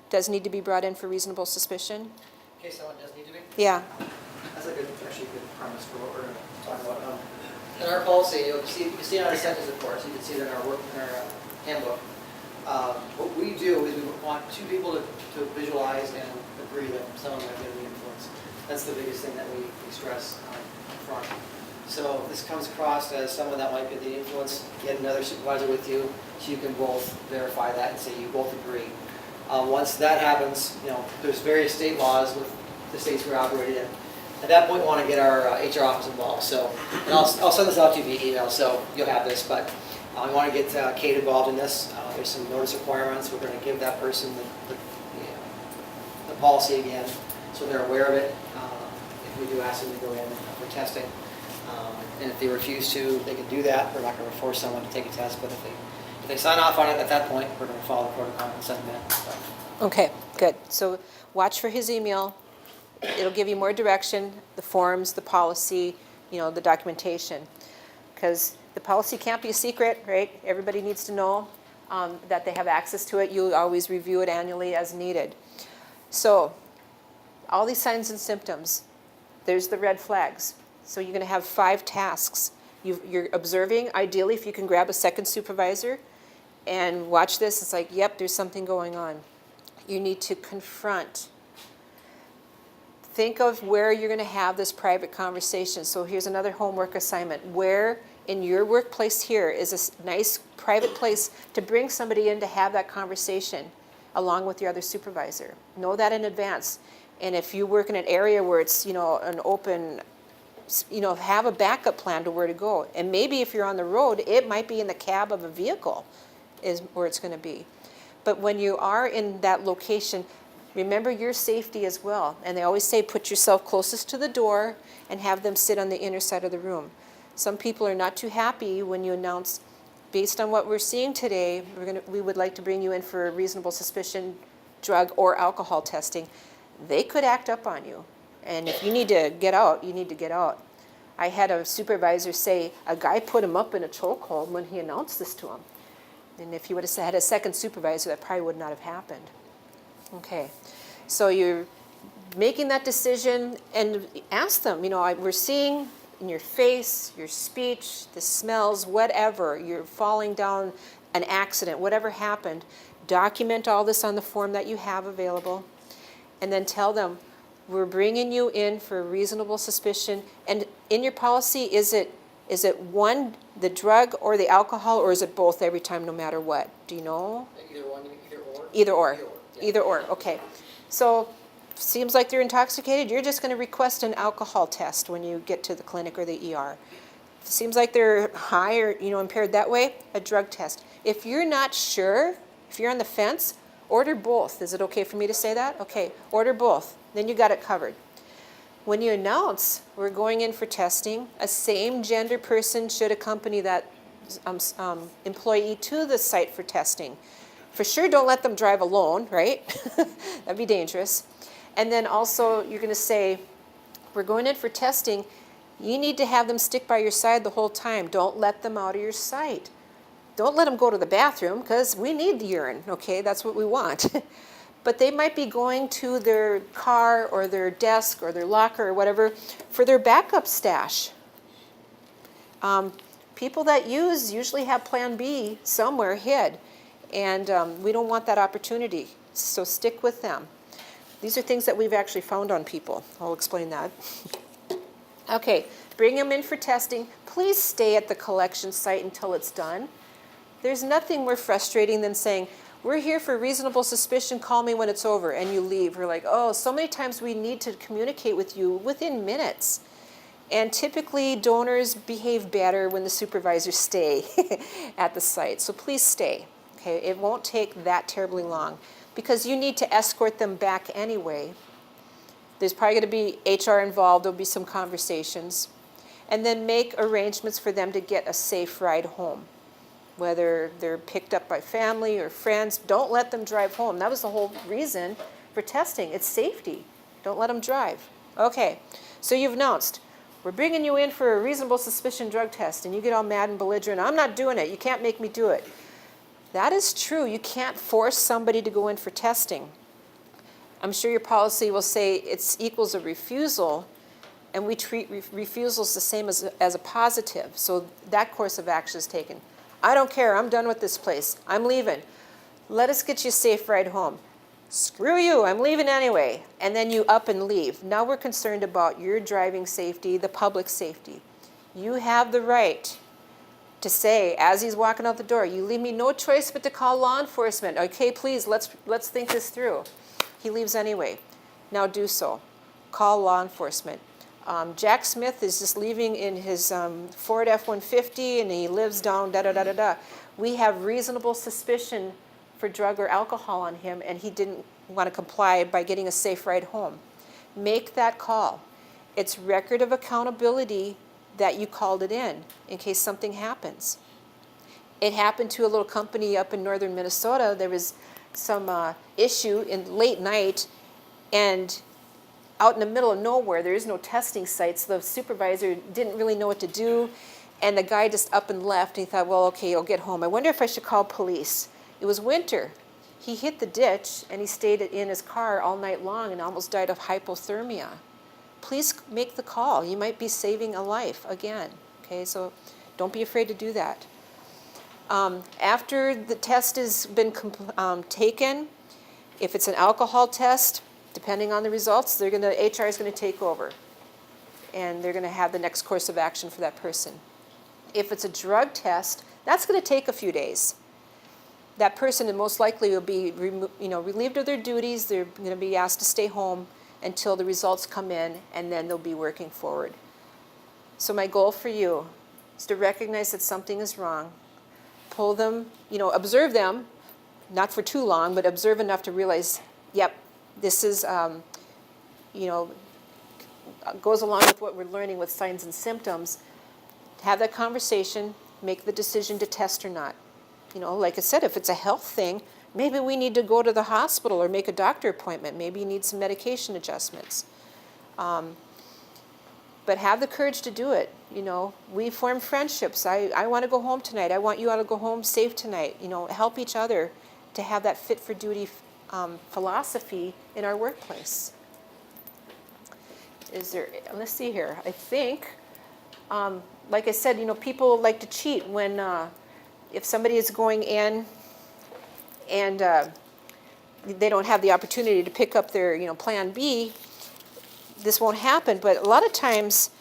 does need to be brought in for reasonable suspicion? In case someone does need to be? Yeah. that's actually a good premise for what we're going to talk about. In our policy, you can see it on our sentence, of course. You can see it in our handbook. What we do is we want two people to visualize and agree that someone might be under the influence. That's the biggest thing that we stress up front. So this comes across as someone that might be under the influence. Get another supervisor with you, so you can both verify that and say you both agree. Once that happens, there's various state laws with the states we're operating in. At that point, we want to get our HR office involved. So, and I'll send this out to you via email, so you'll have this. But we want to get Kate involved in this. There's some notice requirements. We're going to give that person the policy again, so they're aware of it. If we do ask them to go in for testing, and if they refuse to, they can do that. We're not going to force someone to take a test, but if they sign off on it at that point, we're going to follow the protocol and send them in. So. Okay, good. So watch for his email. It'll give you more direction, the forms, the policy, the documentation. Because the policy can't be a secret, right? Everybody needs to know that they have access to it. You always review it annually as needed. So all these signs and symptoms, there's the red flags. So you're going to have 5 tasks. You're observing. Ideally, if you can grab a second supervisor and watch this, it's like, yep, there's something going on. You need to confront. Think of where you're going to have this private conversation. So here's another homework assignment. Where in your workplace here is a nice private place to bring somebody in to have that conversation along with your other supervisor. Know that in advance. And if you work in an area where it's, an open, have a backup plan to where to go. And maybe if you're on the road, it might be in the cab of a vehicle is where it's going to be. But when you are in that location, remember your safety as well. And they always say put yourself closest to the door and have them sit on the inner side of the room. Some people are not too happy when you announce, based on what we're seeing today, we would like to bring you in for a reasonable suspicion drug or alcohol testing. They could act up on you. And if you need to get out, you need to get out. I had a supervisor say a guy put him up in a chokehold when he announced this to him. And if you would have had a second supervisor, that probably would not have happened. Okay, so you're making that decision and ask them, we're seeing in your face, your speech, the smells, whatever, you're falling down an accident, whatever happened, document all this on the form that you have available, and then tell them, we're bringing you in for reasonable suspicion. And in your policy, is it one, the drug or the alcohol, or is it both every time, no matter what? Do you know? Either one, either or. Either or. Either or. Yeah. Either or, okay. So, seems like they're intoxicated. You're just going to request an alcohol test when you get to the clinic or the ER. Seems like they're high or impaired that way, a drug test. If you're not sure, if you're on the fence, order both. Is it okay for me to say that? Okay, order both. Then you got it covered. When you announce we're going in for testing, a same gender person should accompany that employee to the site for testing. For sure, don't let them drive alone, right? That'd be dangerous. And then also, you're going to say, we're going in for testing. You need to have them stick by your side the whole time. Don't let them out of your sight. Don't let them go to the bathroom, because we need the urine, okay? That's what we want. But they might be going to their car or their desk or their locker or whatever for their backup stash. People that use usually have plan B somewhere hid. And we don't want that opportunity, so stick with them. These are things that we've actually found on people. I'll explain that. Okay, bring them in for testing. Please stay at the collection site until it's done. There's nothing more frustrating than saying, we're here for reasonable suspicion, call me when it's over, and you leave. We're like, oh, so many times we need to communicate with you within minutes. And typically, donors behave better when the supervisors stay at the site. So please stay. Okay, it won't take that terribly long because you need to escort them back anyway. There's probably going to be HR involved. There'll be some conversations. And then make arrangements for them to get a safe ride home. Whether they're picked up by family or friends, don't let them drive home. That was the whole reason for testing. It's safety. Don't let them drive. Okay, so you've announced, we're bringing you in for a reasonable suspicion drug test, and you get all mad and belligerent. I'm not doing it. You can't make me do it. That is true. You can't force somebody to go in for testing. I'm sure your policy will say it equals a refusal, and we treat refusals the same as a positive. So that course of action is taken. I don't care, I'm done with this place, I'm leaving. Let us get you a safe ride home. Screw you, I'm leaving anyway. And then you up and leave. Now we're concerned about your driving safety, the public safety. You have the right to say, as he's walking out the door, you leave me no choice but to call law enforcement. Okay, please, let's think this through. He leaves anyway. Now do so. Call law enforcement. Jack Smith is just leaving in his Ford F-150 and he lives down da-da-da-da-da. We have reasonable suspicion for drug or alcohol on him and he didn't want to comply by getting a safe ride home. Make that call. It's record of accountability that you called it in case something happens. It happened to a little company up in northern Minnesota. There was some issue in late night and out in the middle of nowhere, there is no testing sites. The supervisor didn't really know what to do, and the guy just up and left. And he thought, well, okay, I'll get home. I wonder if I should call police. It was winter. He hit the ditch, and he stayed in his car all night long and almost died of hypothermia. Please make the call. You might be saving a life again. Okay, so don't be afraid to do that. After the test has been taken, if it's an alcohol test, depending on the results, HR is going to take over, and they're going to have the next course of action for that person. If it's a drug test, that's going to take a few days. That person most likely will be relieved of their duties. They're going to be asked to stay home until the results come in, and then they'll be working forward. So my goal for you is to recognize that something is wrong. Pull them, observe them, not for too long, but observe enough to realize, yep, this is, goes along with what we're learning with signs and symptoms. Have that conversation, make the decision to test or not. Like I said, if it's a health thing, maybe we need to go to the hospital or make a doctor appointment. Maybe you need some medication adjustments. But have the courage to do it. We form friendships. I want to go home tonight. I want you all to go home safe tonight. Help each other to have that fit for duty philosophy in our workplace. Let's see here. I think, like I said, people like to cheat when, if somebody is going in and they don't have the opportunity to pick up their, plan B, this won't happen. But a lot of times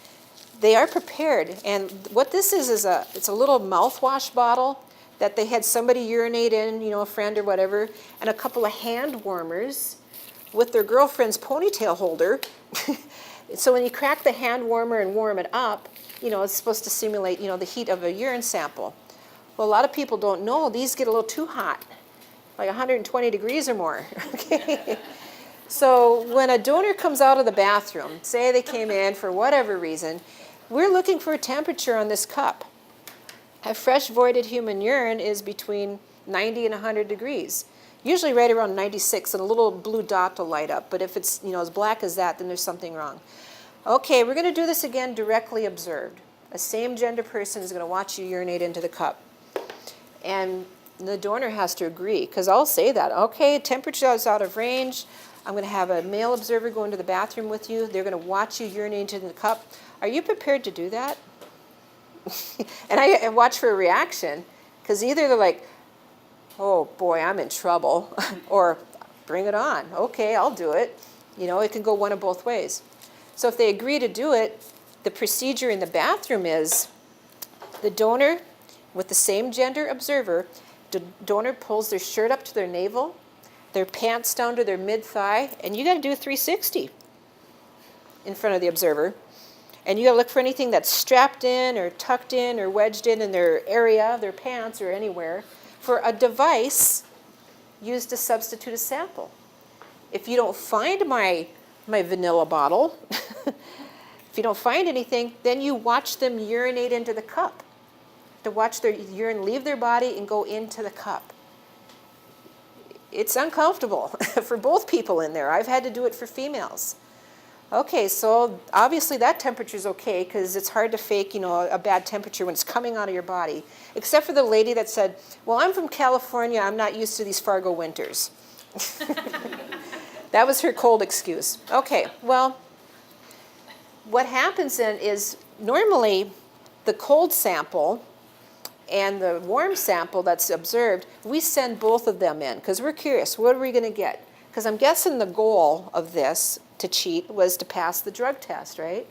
they are prepared. And what this is it's a little mouthwash bottle that they had somebody urinate in, a friend or whatever, and a couple of hand warmers with their girlfriend's ponytail holder. So when you crack the hand warmer and warm it up, it's supposed to simulate, the heat of a urine sample. Well, a lot of people don't know these get a little too hot, like 120 degrees or more. Okay. So when a donor comes out of the bathroom, say they came in for whatever reason, we're looking for a temperature on this cup. A fresh voided human urine is between 90 and 100 degrees, usually right around 96, and a little blue dot will light up. But if it's as black as that, then there's something wrong. Okay, we're going to do this again directly observed. A same gender person is going to watch you urinate into the cup. And the donor has to agree, because I'll say that. Okay, temperature is out of range. I'm going to have a male observer go into the bathroom with you. They're going to watch you urinate into the cup. Are you prepared to do that? And I watch for a reaction, because either they're like, oh boy, I'm in trouble, or bring it on. Okay, I'll do it. It can go one of both ways. So if they agree to do it, the procedure in the bathroom is the donor with the same gender observer, the donor pulls their shirt up to their navel, their pants down to their mid-thigh, and you got to do a 360 in front of the observer. And you got to look for anything that's strapped in or tucked in or wedged in their area, their pants or anywhere, for a device used to substitute a sample. If you don't find my vanilla bottle, if you don't find anything, then you watch them urinate into the cup. To watch their urine leave their body and go into the cup. It's uncomfortable for both people in there. I've had to do it for females. Okay, so obviously that temperature is okay, because it's hard to fake, a bad temperature when it's coming out of your body. Except for the lady that said, well, I'm from California, I'm not used to these Fargo winters. That was her cold excuse. Okay, well, what happens then is normally the cold sample and the warm sample that's observed, we send both of them in because we're curious, what are we going to get? Because I'm guessing the goal of this, to cheat, was to pass the drug test, right?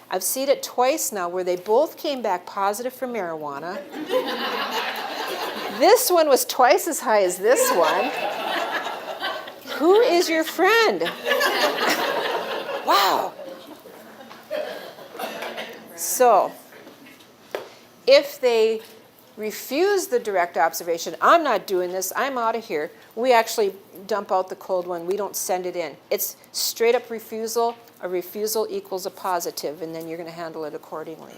I've seen it twice now where they both came back positive for marijuana. This one was twice as high as this one. Who is your friend? Wow. So, if they refuse the direct observation, I'm not doing this, I'm out of here, we actually dump out the cold one, we don't send it in. It's straight up refusal. A refusal equals a positive, and then you're going to handle it accordingly.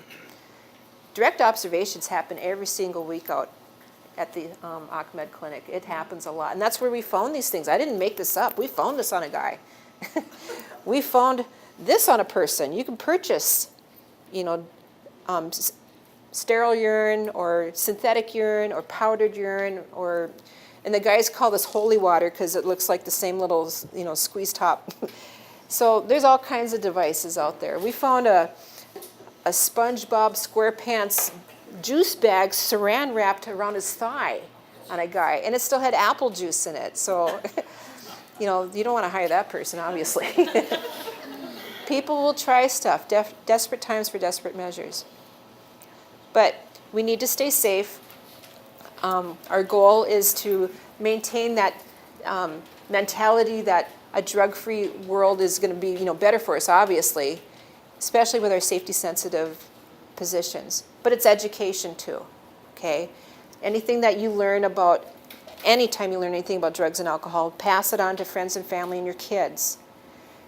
Direct observations happen every single week out at the Ahmed Clinic. It happens a lot, and that's where we found these things. I didn't make this up. We found this on a guy. We found this on a person. You can purchase, sterile urine or synthetic urine or powdered urine, and the guys call this holy water because it looks like the same little, squeeze top. So there's all kinds of devices out there. We found a SpongeBob SquarePants juice bag saran wrapped around his thigh on a guy, and it still had apple juice in it. So, you don't want to hire that person, obviously. People will try stuff, desperate times for desperate measures. But we need to stay safe. Our goal is to maintain that mentality that a drug-free world is going to be, better for us, obviously, especially with our safety-sensitive positions. But it's education too, okay? Anything that you learn about, anytime you learn anything about drugs and alcohol, pass it on to friends and family and your kids.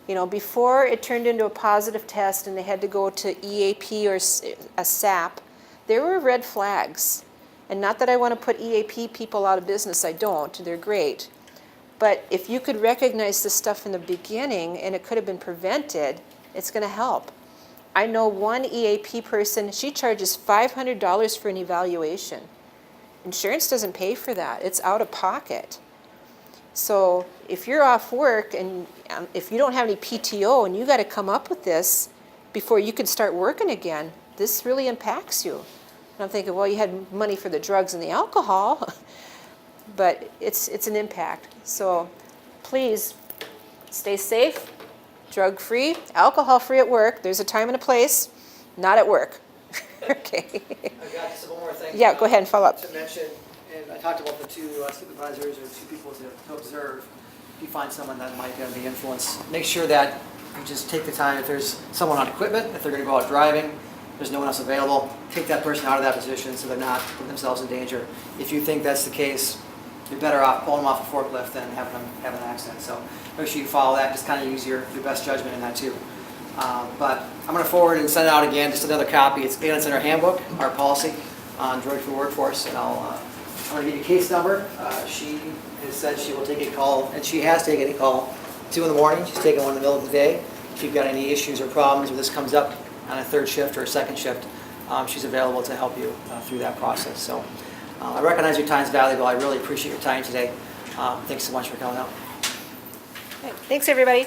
Before it turned into a positive test and they had to go to EAP or a SAP, there were red flags. And not that I want to put EAP people out of business, I don't, they're great. But if you could recognize this stuff in the beginning and it could have been prevented, it's going to help. I know one EAP person, she charges $500 for an evaluation. Insurance doesn't pay for that. It's out of pocket. So if you're off work and if you don't have any PTO and you got to come up with this before you can start working again, this really impacts you. And I'm thinking, well, you had money for the drugs and the alcohol. But it's an impact. So please stay safe, drug-free, alcohol-free at work. There's a time and a place, not at work. Okay. I've got just one more thing. Yeah, go ahead and follow up. To mention, and I talked about the two supervisors or two people to observe. If you find someone that might be under the influence, make sure that you just take the time. If there's someone on equipment, if they're going to go out driving, there's no one else available, take that person out of that position so they're not putting themselves in danger. If you think that's the case, you're better off pulling them off a forklift than having them have an accident. So make sure you follow that. Just kind of use your best judgment in that too. But I'm going to forward and send out again just another copy. It's in our handbook, our policy on drug-free workforce, and I'm going to give you a case number. She has said she will take a call, and she has taken a call 2 in the morning. She's taken one in the middle of the day. If you've got any issues or problems, or this comes up on a third shift or a second shift, she's available to help you through that process. So I recognize your time is valuable. I really appreciate your time today. Thanks so much for coming out. Thanks, everybody.